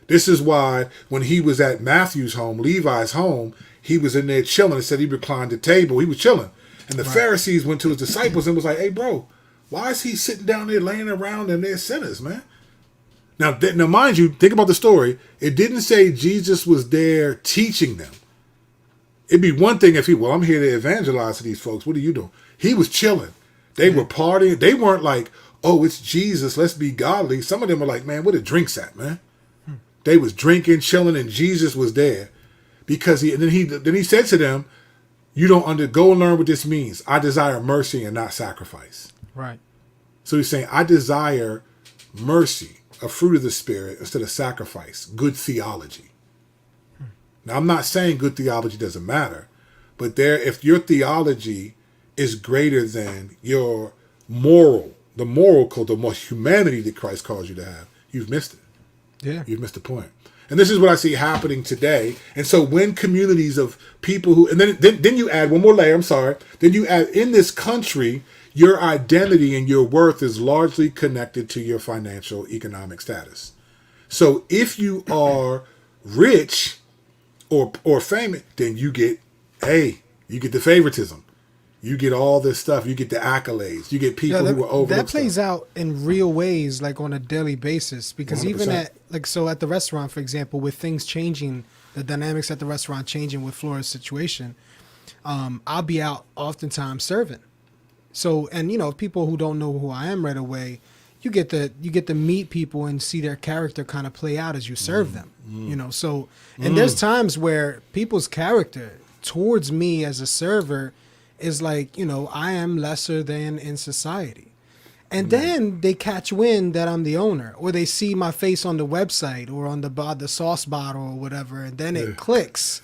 This is why when he was at Matthew's home, Levi's home, he was in there chilling. It said he reclined at the table. He was chilling. And the Pharisees went to his disciples and was like, hey, bro, why is he sitting down there laying around and they're sinners, man? Now, mind you, think about the story. It didn't say Jesus was there teaching them. It'd be one thing if I'm here to evangelize to these folks. What are you doing? He was chilling. They were partying. They weren't like, oh, it's Jesus, let's be godly. Some of them were like, man, where the drinks at, man? They was drinking, chilling, and Jesus was there. Because then he said to them, you don't go and learn what this means. I desire mercy and not sacrifice. Right. So he's saying, I desire mercy, a fruit of the Spirit, instead of sacrifice, good theology. Now, I'm not saying good theology doesn't matter, but if your theology is greater than your the moral code, the more humanity that Christ calls you to have, you've missed it. Yeah. You've missed the point. And this is what I see happening today. And so when communities of people who, and then you add one more layer, then you add in this country, your identity and your worth is largely connected to your financial economic status. So if you are rich or famous, then you get the favoritism. You get all this stuff. You get the accolades. You get people who are over. That plays out in real ways, like on a daily basis. Because 100%. Even at the restaurant, for example, with things changing, the dynamics at the restaurant changing with Flora's situation, I'll be out oftentimes serving. So, and people who don't know who I am right away, you get to meet people and see their character kind of play out as you serve them. So, and there's times where people's character towards me as a server is like, I am lesser than in society. And then they catch wind that I'm the owner, or they see my face on the website or on the sauce bottle or whatever, and then it clicks.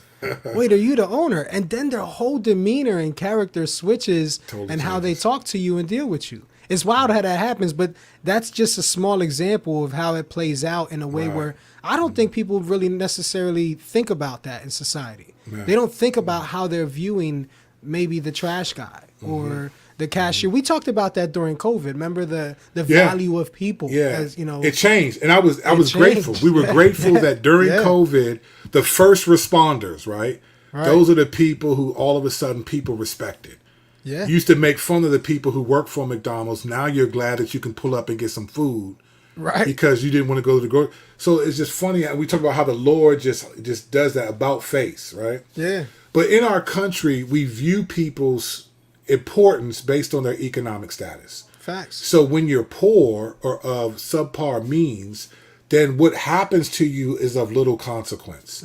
Wait, are you the owner? And then their whole demeanor and character switches and how they talk to you and deal with you. It's wild how that happens, but that's just a small example of how it plays out in a way where I don't think people really necessarily think about that in society. They don't think about how they're viewing maybe the trash guy or the cashier. We talked about that during COVID. Remember the value of people. As, it changed, and I was grateful. We were grateful that during COVID, the first responders, right? Those are the people who all of a sudden people respected. You used to make fun of the people who work for McDonald's. Now you're glad that you can pull up and get some food, right? Because you didn't want to go to the grocery. So it's just funny. We talk about how the Lord just does that about face, right? Yeah. But in our country, we view people's importance based on their economic status. Facts. So when you're poor or of subpar means, then what happens to you is of little consequence.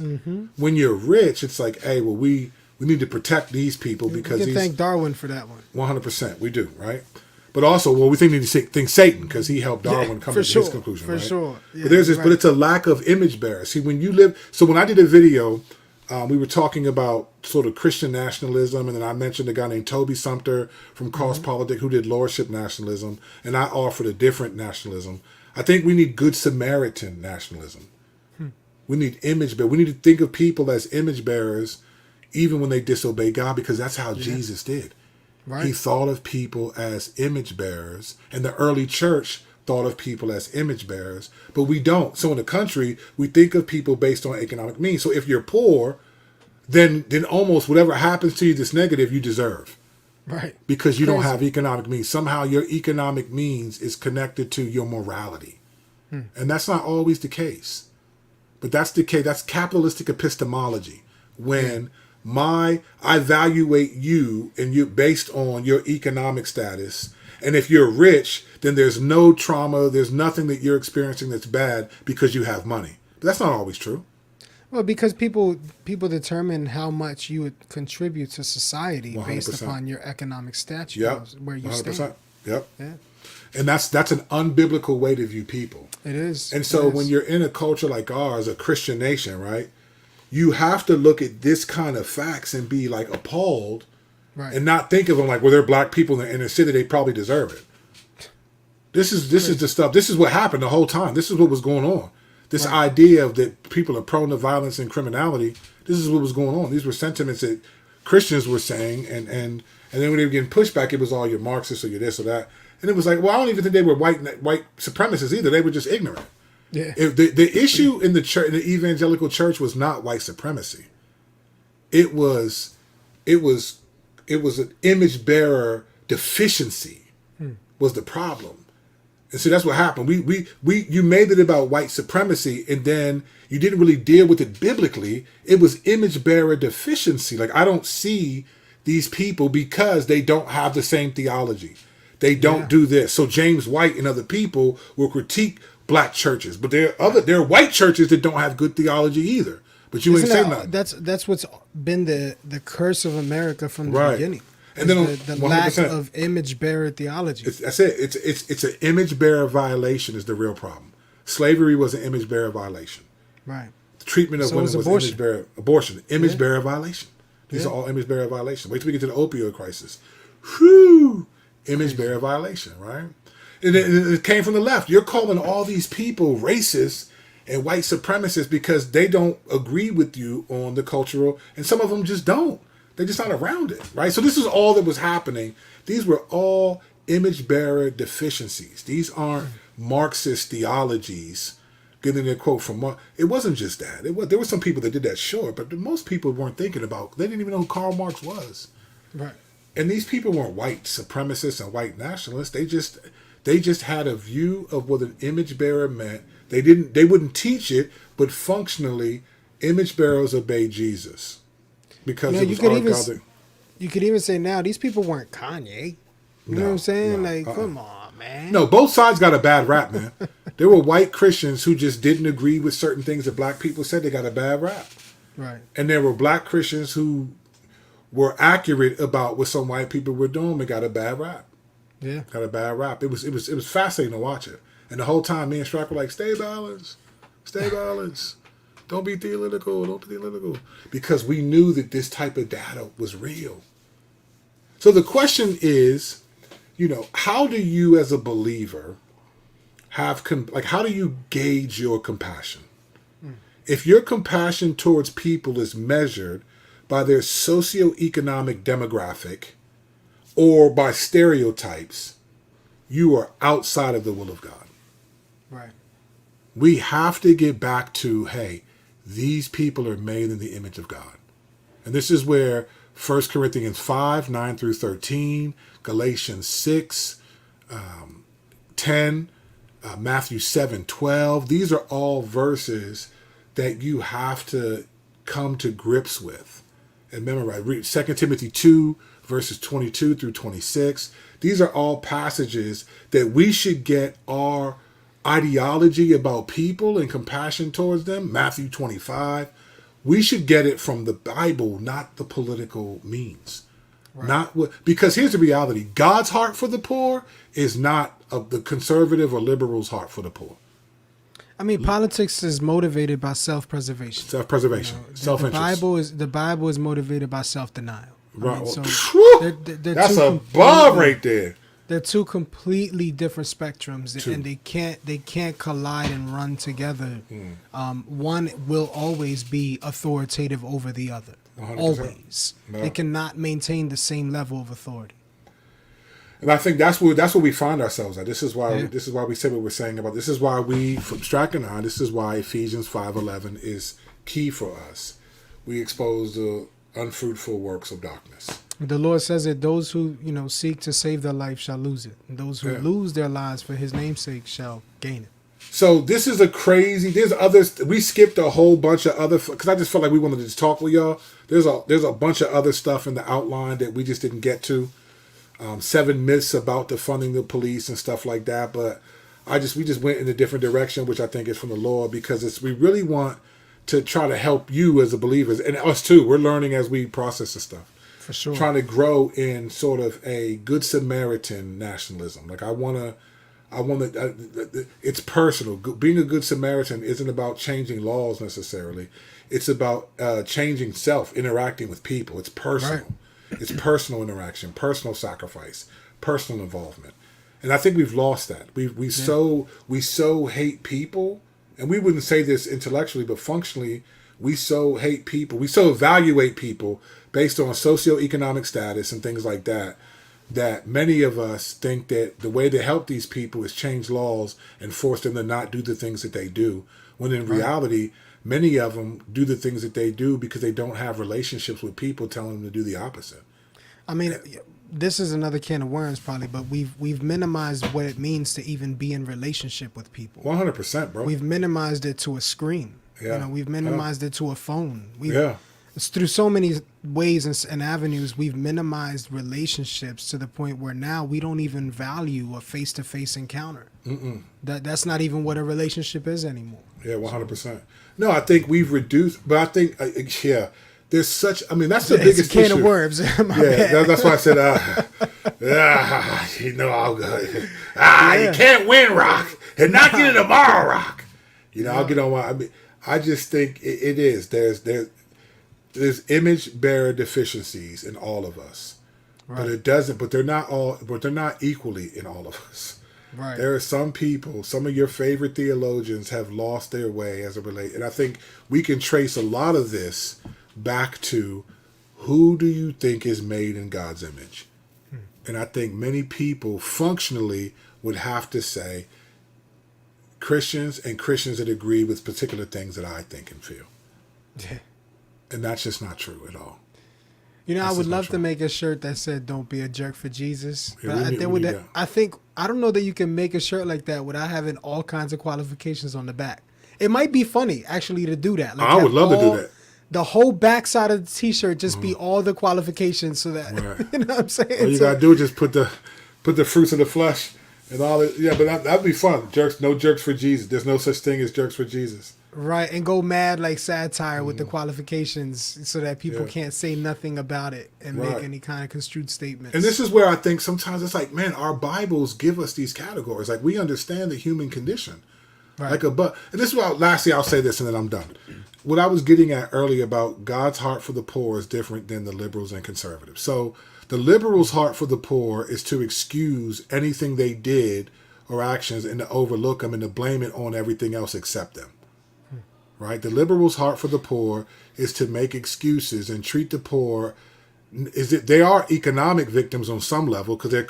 When you're rich, it's like, hey, well, we need to protect these people because we can thank Darwin for that one. 100%, we do, right? But also, we need to thank Satan because he helped Darwin come to his conclusion, for right? sure. Yeah, but there's this, but it's a lack of image bearer. See, when you live, so when I did a video, we were talking about sort of Christian nationalism, and then I mentioned a guy named Toby Sumter from Cross Politic who did lordship nationalism, and I offered a different nationalism. I think we need good Samaritan nationalism. We need image bearers. We need to think of people as image bearers even when they disobey God, because that's how Jesus did. Right. He thought of people as image bearers, and the early church thought of people as image bearers, but we don't. So in the country, we think of people based on economic means. So if you're poor, then almost whatever happens to you that's negative, you deserve. Right. Because you don't have economic means. Somehow your economic means is connected to your morality. And that's not always the case. But that's the case. That's capitalistic epistemology. When I evaluate you and you based on your economic status. And if you're rich, then there's no trauma, there's nothing that you're experiencing that's bad because you have money. But that's not always true. Well, because people determine how much you would contribute to society 100%. Based upon your economic status, where you 100%. Stand. Yep. Yeah. And that's an unbiblical way to view people. It is. And so when you're in a culture like ours, a Christian nation, right, you have to look at this kind of facts and be like appalled Right. and not think of them like, well, they're black people in the inner city, they probably deserve it. This is the stuff. This is what happened the whole time. This is what was going on. This idea of that people are prone to violence and criminality. This is what was going on. These were sentiments that Christians were saying, and then when they were getting pushed back, it was all your Marxists or your this or that, and it was like, well, I don't even think they were white supremacists either. They were just ignorant. Yeah. The issue in the church, in the evangelical church, was not white supremacy. It was an image bearer deficiency was the problem. And so that's what happened. You made it about white supremacy, and then you didn't really deal with it biblically. It was image bearer deficiency. Like, I don't see these people because they don't have the same theology. They don't do this. So James White and other people will critique black churches, but there are white churches that don't have good theology either. But you ain't saying nothing. That's what's been the curse of America from the beginning. And then the lack of image bearer theology. That's it. It's an image bearer violation is the real problem. Slavery was an image bearer violation. Right. The treatment of women was abortion. image bearer abortion. Image bearer violation. These are all image bearer violations. Wait till we get to the opioid crisis. Whew! Image bearer violation, right? And it came from the left. You're calling all these people racist and white supremacists because they don't agree with you on the cultural, and some of them just don't. They're just not around it, right? So this is all that was happening. These were all image bearer deficiencies. These aren't Marxist theologies. Getting a quote from Marx. It wasn't just that. There were some people that did that, sure, but most people weren't thinking about. They didn't even know who Karl Marx was. Right. And these people weren't white supremacists and white nationalists. They just had a view of what an image bearer meant. They wouldn't teach it, but functionally, image bearers obey Jesus because it was ungodly. You could even say now these people weren't Kanye. You know what I'm saying? Come on, man. No, both sides got a bad rap, man. There were white Christians who just didn't agree with certain things that black people said. They got a bad rap. Right. And there were black Christians who were accurate about what some white people were doing. They got a bad rap. Yeah. Got a bad rap. It was fascinating to watch it. And the whole time, me and Strack were like, stay balanced. Stay balanced. Don't be theological. Don't be theological. Because we knew that this type of data was real. So the question is, how do you as a believer how do you gauge your compassion? If your compassion towards people is measured by their socioeconomic demographic or by stereotypes, you are outside of the will of God. Right. We have to get back to, hey, these people are made in the image of God. And this is where 1 Corinthians 5, 9 through 13, Galatians 6, 10, Matthew 7, 12. These are all verses that you have to come to grips with. And memorize. Read 2 Timothy 2, verses 22 through 26. These are all passages that we should get our ideology about people and compassion towards them. Matthew 25. We should get it from the Bible, not the political means. Right. Because here's the reality. God's heart for the poor is not the conservative or liberal's heart for the poor. I mean, politics is motivated by self-preservation. Self-preservation, self-interest. The Bible is motivated by self-denial. Right. They're That's a bomb right there. They're two completely different spectrums, and they can't collide and run together. One will always be authoritative over the other. 100%. Always. No. They cannot maintain the same level of authority. And I think that's where we find ourselves at. This is why we say what we're saying about. This is why from Strack and I. This is why Ephesians 5:11 is key for us. We expose the unfruitful works of darkness. The Lord says that those who seek to save their life shall lose it, and those who lose their lives for His name's sake shall gain it. So this is there's others. We skipped a whole bunch of other because I just felt like we wanted to just talk with y'all. There's a bunch of other stuff in the outline that we just didn't get to. 7 myths about defunding the police and stuff like that. But we just went in a different direction, which I think is from the Lord, because we really want to try to help you as a believers, and us too. We're learning as we process this stuff. For sure. Trying to grow in sort of a Good Samaritan nationalism. Like it's personal. Being a Good Samaritan isn't about changing laws necessarily. It's about changing self, interacting with people. It's personal. Right. It's personal interaction, personal sacrifice, personal involvement. And I think we've lost that. We so hate people, and we wouldn't say this intellectually, but functionally, we so hate people. We so evaluate people based on socioeconomic status and things like that, that many of us think that the way to help these people is change laws and force them to not do the things that they do. When in reality, many of them do the things that they do because they don't have relationships with people telling them to do the opposite. I mean, this is another can of worms probably, but we've minimized what it means to even be in relationship with people. 100%, bro. We've minimized it to a screen. Yeah. You know, we've minimized it to a phone. Yeah. It's through so many ways and avenues, we've minimized relationships to the point where now we don't even value a face-to-face encounter. That's not even what a relationship is anymore. Yeah, 100%. No, I think we've reduced, but I think, there's such, I mean, that's the biggest It's a can issue. of worms. That's why I said, I'll go. You can't win, Rock, and not get it tomorrow, Rock. I'll get on I mean, I just think it is. There's image bearer deficiencies in all of us, but it doesn't. But they're not equally in all of us. Right. There are some people. Some of your favorite theologians have lost their way as it relates, and I think we can trace a lot of this back to who do you think is made in God's image, and I think many people functionally would have to say Christians and Christians that agree with particular things that I think and feel. Yeah. And that's just not true at all. I would love to make a shirt that said "Don't be a jerk for Jesus." Yeah, But I don't know that you can make a shirt like that without having all kinds of qualifications on the back. It might be funny actually to do that. Like I would love to do that. The whole backside of the T-shirt just be all the qualifications, so that you know what I'm saying. All you gotta do is just put the fruits of the flesh and all it. Yeah, but that'd be fun. No jerks for Jesus. There's no such thing as jerks for Jesus. Right, and go mad like satire with the qualifications so that people can't say nothing about it and make any kind of construed statements. And this is where I think sometimes it's like, man, our Bibles give us these categories. Like, we understand the human condition. Right. And this is what, lastly, I'll say this and then I'm done. What I was getting at earlier about God's heart for the poor is different than the liberals and conservatives. So the liberals' heart for the poor is to excuse anything they did or actions and to overlook them and to blame it on everything else except them. Right? The liberals' heart for the poor is to make excuses and treat the poor. They are economic victims on some level, because there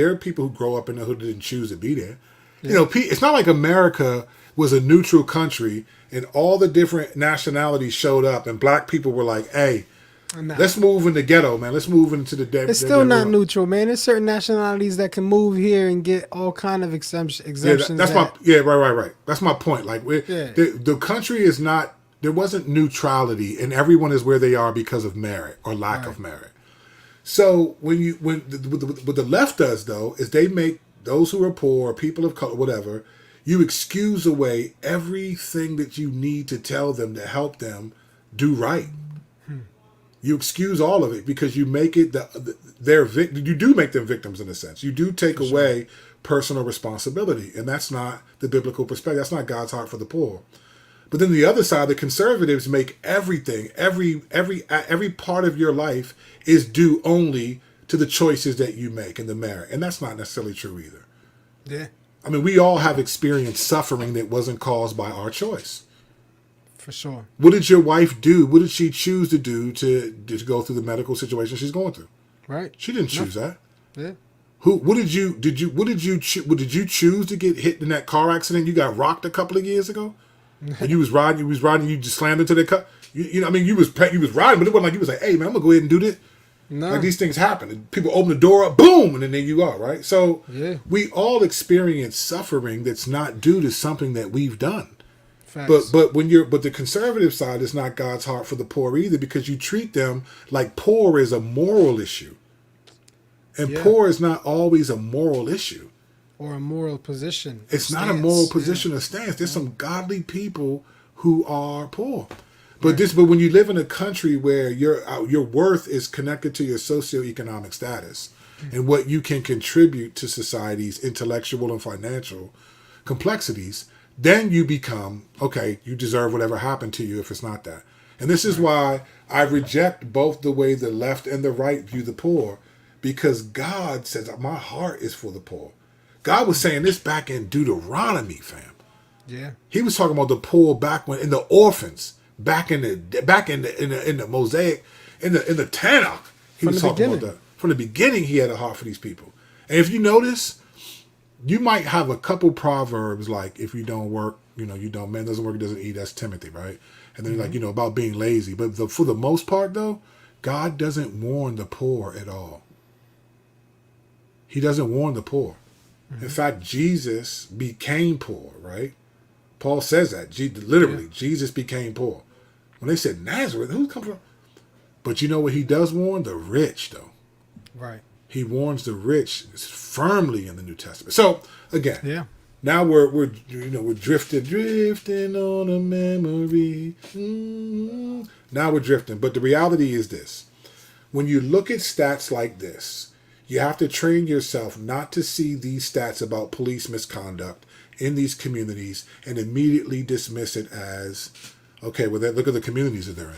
are people who grow up in the hood that didn't choose to be there. Yeah. It's not like America was a neutral country and all the different nationalities showed up and black people were like, hey, let's move in the ghetto, man. Let's move into the It's still not neutral, man. There's certain nationalities that can move here and get all kind of exemptions. Right. That's my point. Like, the country is not. There wasn't neutrality, and everyone is where they are because of merit or lack of merit. So what the left does though is they make those who are poor, people of color, whatever, you excuse away everything that you need to tell them to help them do right. You excuse all of it because you make it you do make them victims in a sense. You do take away personal responsibility, and that's not the biblical perspective. That's not God's heart for the poor. But then the other side, the conservatives make everything, every part of your life is due only to the choices that you make and the merit, and that's not necessarily true either. Yeah. I mean, we all have experienced suffering that wasn't caused by our choice. For sure. What did your wife do? What did she choose to do to go through the medical situation she's going through? Right. She didn't choose that. Yeah. What did you choose to get hit in that car accident? You got rocked a couple of years ago, and you was riding. You just slammed into the car. I mean, you was riding, but it wasn't like you was like, hey man, I'm gonna go ahead and do this. No. Like, these things happen. And people open the door up, boom, and then there you are, right? So we all experience suffering that's not due to something that we've done. Facts. But the conservative side is not God's heart for the poor either, because you treat them like poor is a moral issue. And poor is not always a moral issue. Or a moral position. It's not a moral position or stance. There's some godly people who are poor. But when you live in a country where your worth is connected to your socioeconomic status and what you can contribute to society's intellectual and financial complexities, then you become, okay, you deserve whatever happened to you if it's not that. And this is why I reject both the way the left and the right view the poor, because God says, my heart is for the poor. God was saying this back in Deuteronomy, fam. Yeah. He was talking about the poor back when in the orphans, back in the Mosaic, in the Tanakh. He was talking about that. From the beginning, he had a heart for these people. And if you notice, you might have a couple proverbs like, if you don't work, you don't, man doesn't work, doesn't eat. That's Timothy, right? And then like, about being lazy. But for the most part, though, God doesn't warn the poor at all. He doesn't warn the poor. In fact, Jesus became poor, right? Paul says that. Literally, Jesus became poor. When they said Nazareth, who's come from? But you know what he does warn? The rich, though. Right. He warns the rich firmly in the New Testament. So, again, now we're drifting on a memory. Now we're drifting. But the reality is this. When you look at stats like this, you have to train yourself not to see these stats about police misconduct in these communities and immediately dismiss it as, okay, well, look at the communities that they're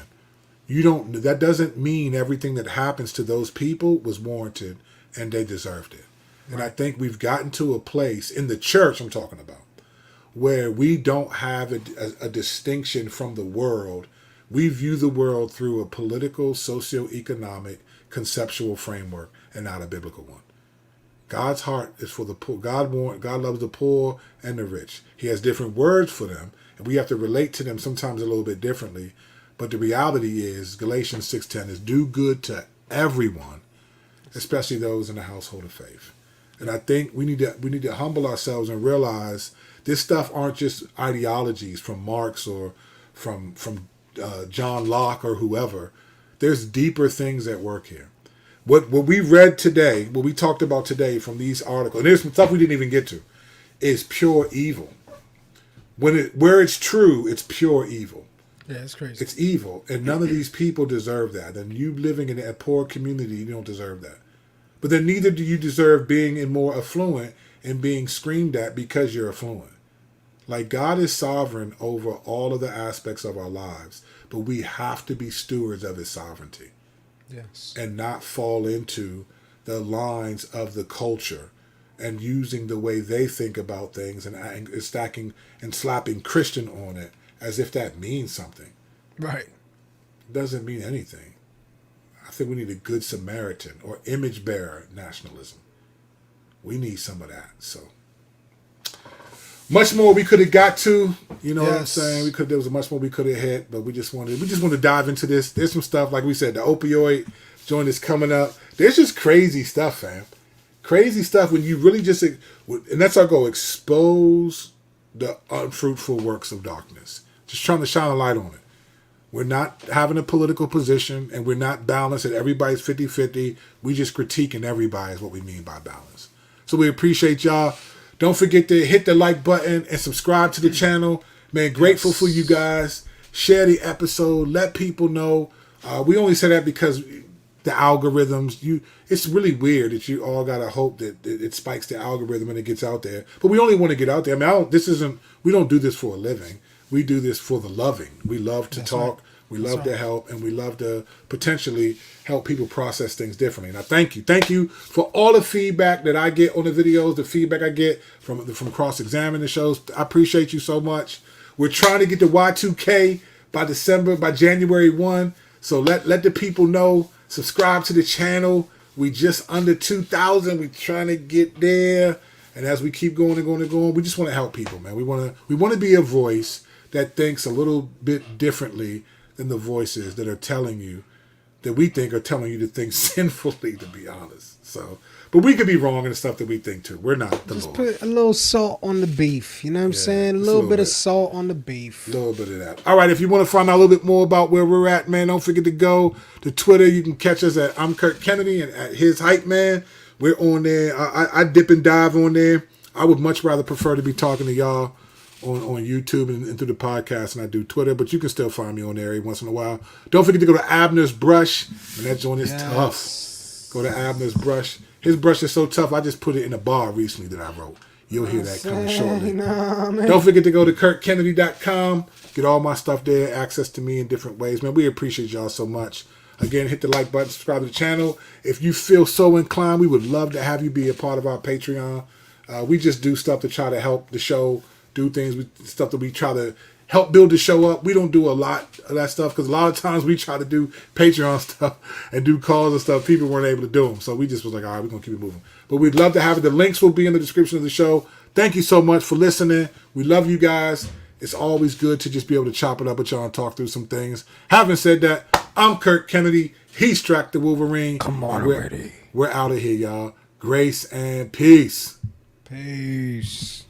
in. That doesn't mean everything that happens to those people was warranted and they deserved it. Right. And I think we've gotten to a place in the church I'm talking about where we don't have a distinction from the world. We view the world through a political, socioeconomic, conceptual framework and not a biblical one. God's heart is for the poor. God loves the poor and the rich. He has different words for them, and we have to relate to them sometimes a little bit differently. But the reality is, Galatians 6:10 is do good to everyone, especially those in the household of faith. And I think we need to humble ourselves and realize this stuff aren't just ideologies from Marx or from John Locke or whoever. There's deeper things at work here. What we read today, what we talked about today from these articles, and there's some stuff we didn't even get to, is pure evil. Where it's true, it's pure evil. Yeah, it's crazy. It's evil, and none of these people deserve that. And you living in a poor community, you don't deserve that. But then neither do you deserve being in more affluent and being screamed at because you're affluent. Like, God is sovereign over all of the aspects of our lives, but we have to be stewards of his sovereignty. Yes. And not fall into the lines of the culture and using the way they think about things and stacking and slapping Christian on it as if that means something. Right. It doesn't mean anything. I think we need a good Samaritan or image bearer nationalism. We need some of that. So much more we could have got to, what I'm saying? There was much more we could have hit, but we just wanted to dive into this. There's some stuff, like we said, the opioid joint is coming up. There's just crazy stuff, fam. Crazy stuff when you really just, and that's our goal, expose the unfruitful works of darkness. Just trying to shine a light on it. We're not having a political position, and we're not balanced at everybody's 50-50. We just critiquing everybody is what we mean by balance. So we appreciate y'all. Don't forget to hit the like button and subscribe to the channel. Man, grateful for you guys. Share the episode. Let people know. We only say that because the algorithms, it's really weird that you all got to hope that it spikes the algorithm and it gets out there. But we only want to get out there. I mean, we don't do this for a living. We do this for the loving. We love to talk. Right. We love to help, and we love to potentially help people process things differently. And I thank you. Thank you for all the feedback that I get on the videos, the feedback I get from cross-examining the shows. I appreciate you so much. We're trying to get to Y2K by January 1. So let the people know. Subscribe to the channel. We just under 2,000. We're trying to get there. And as we keep going and going and going, we just want to help people, man. We want to be a voice that thinks a little bit differently than the voices that are telling you, that we think are telling you to think sinfully, to be honest. So, but we could be wrong in the stuff that we think too. We're not the Just Lord. Put a little salt on the beef. You know what I'm saying? A little bit of salt on the beef. A little bit of that. All right, if you want to find out a little bit more about where we're at, man, don't forget to go to Twitter. You can catch us at I'm Kurt Kennedy and at His Hype Man. We're on there. I dip and dive on there. I would much rather prefer to be talking to y'all on YouTube and through the podcast than I do Twitter, but you can still find me on there every once in a while. Don't forget to go to Abner's Brush, and that joint is tough. Go to Abner's Brush. His brush is so tough, I just put it in a bar recently that I wrote. You'll hear that coming shortly. Nah, man. Don't forget to go to KurtKennedy.com. Get all my stuff there, access to me in different ways. Man, we appreciate y'all so much. Again, hit the like button, subscribe to the channel. If you feel so inclined, we would love to have you be a part of our Patreon. We just do stuff to try to help the show, do things, stuff that we try to help build the show up. We don't do a lot of that stuff because a lot of times we try to do Patreon stuff and do calls and stuff. People weren't able to do them. So we just was like, all right, we're going to keep it moving. But we'd love to have it. The links will be in the description of the show. Thank you so much for listening. We love you guys. It's always good to just be able to chop it up with y'all and talk through some things. Having said that, I'm Kurt Kennedy. He's Strack the Wolverine. Come on already. We're out of here, y'all. Grace and peace. Peace.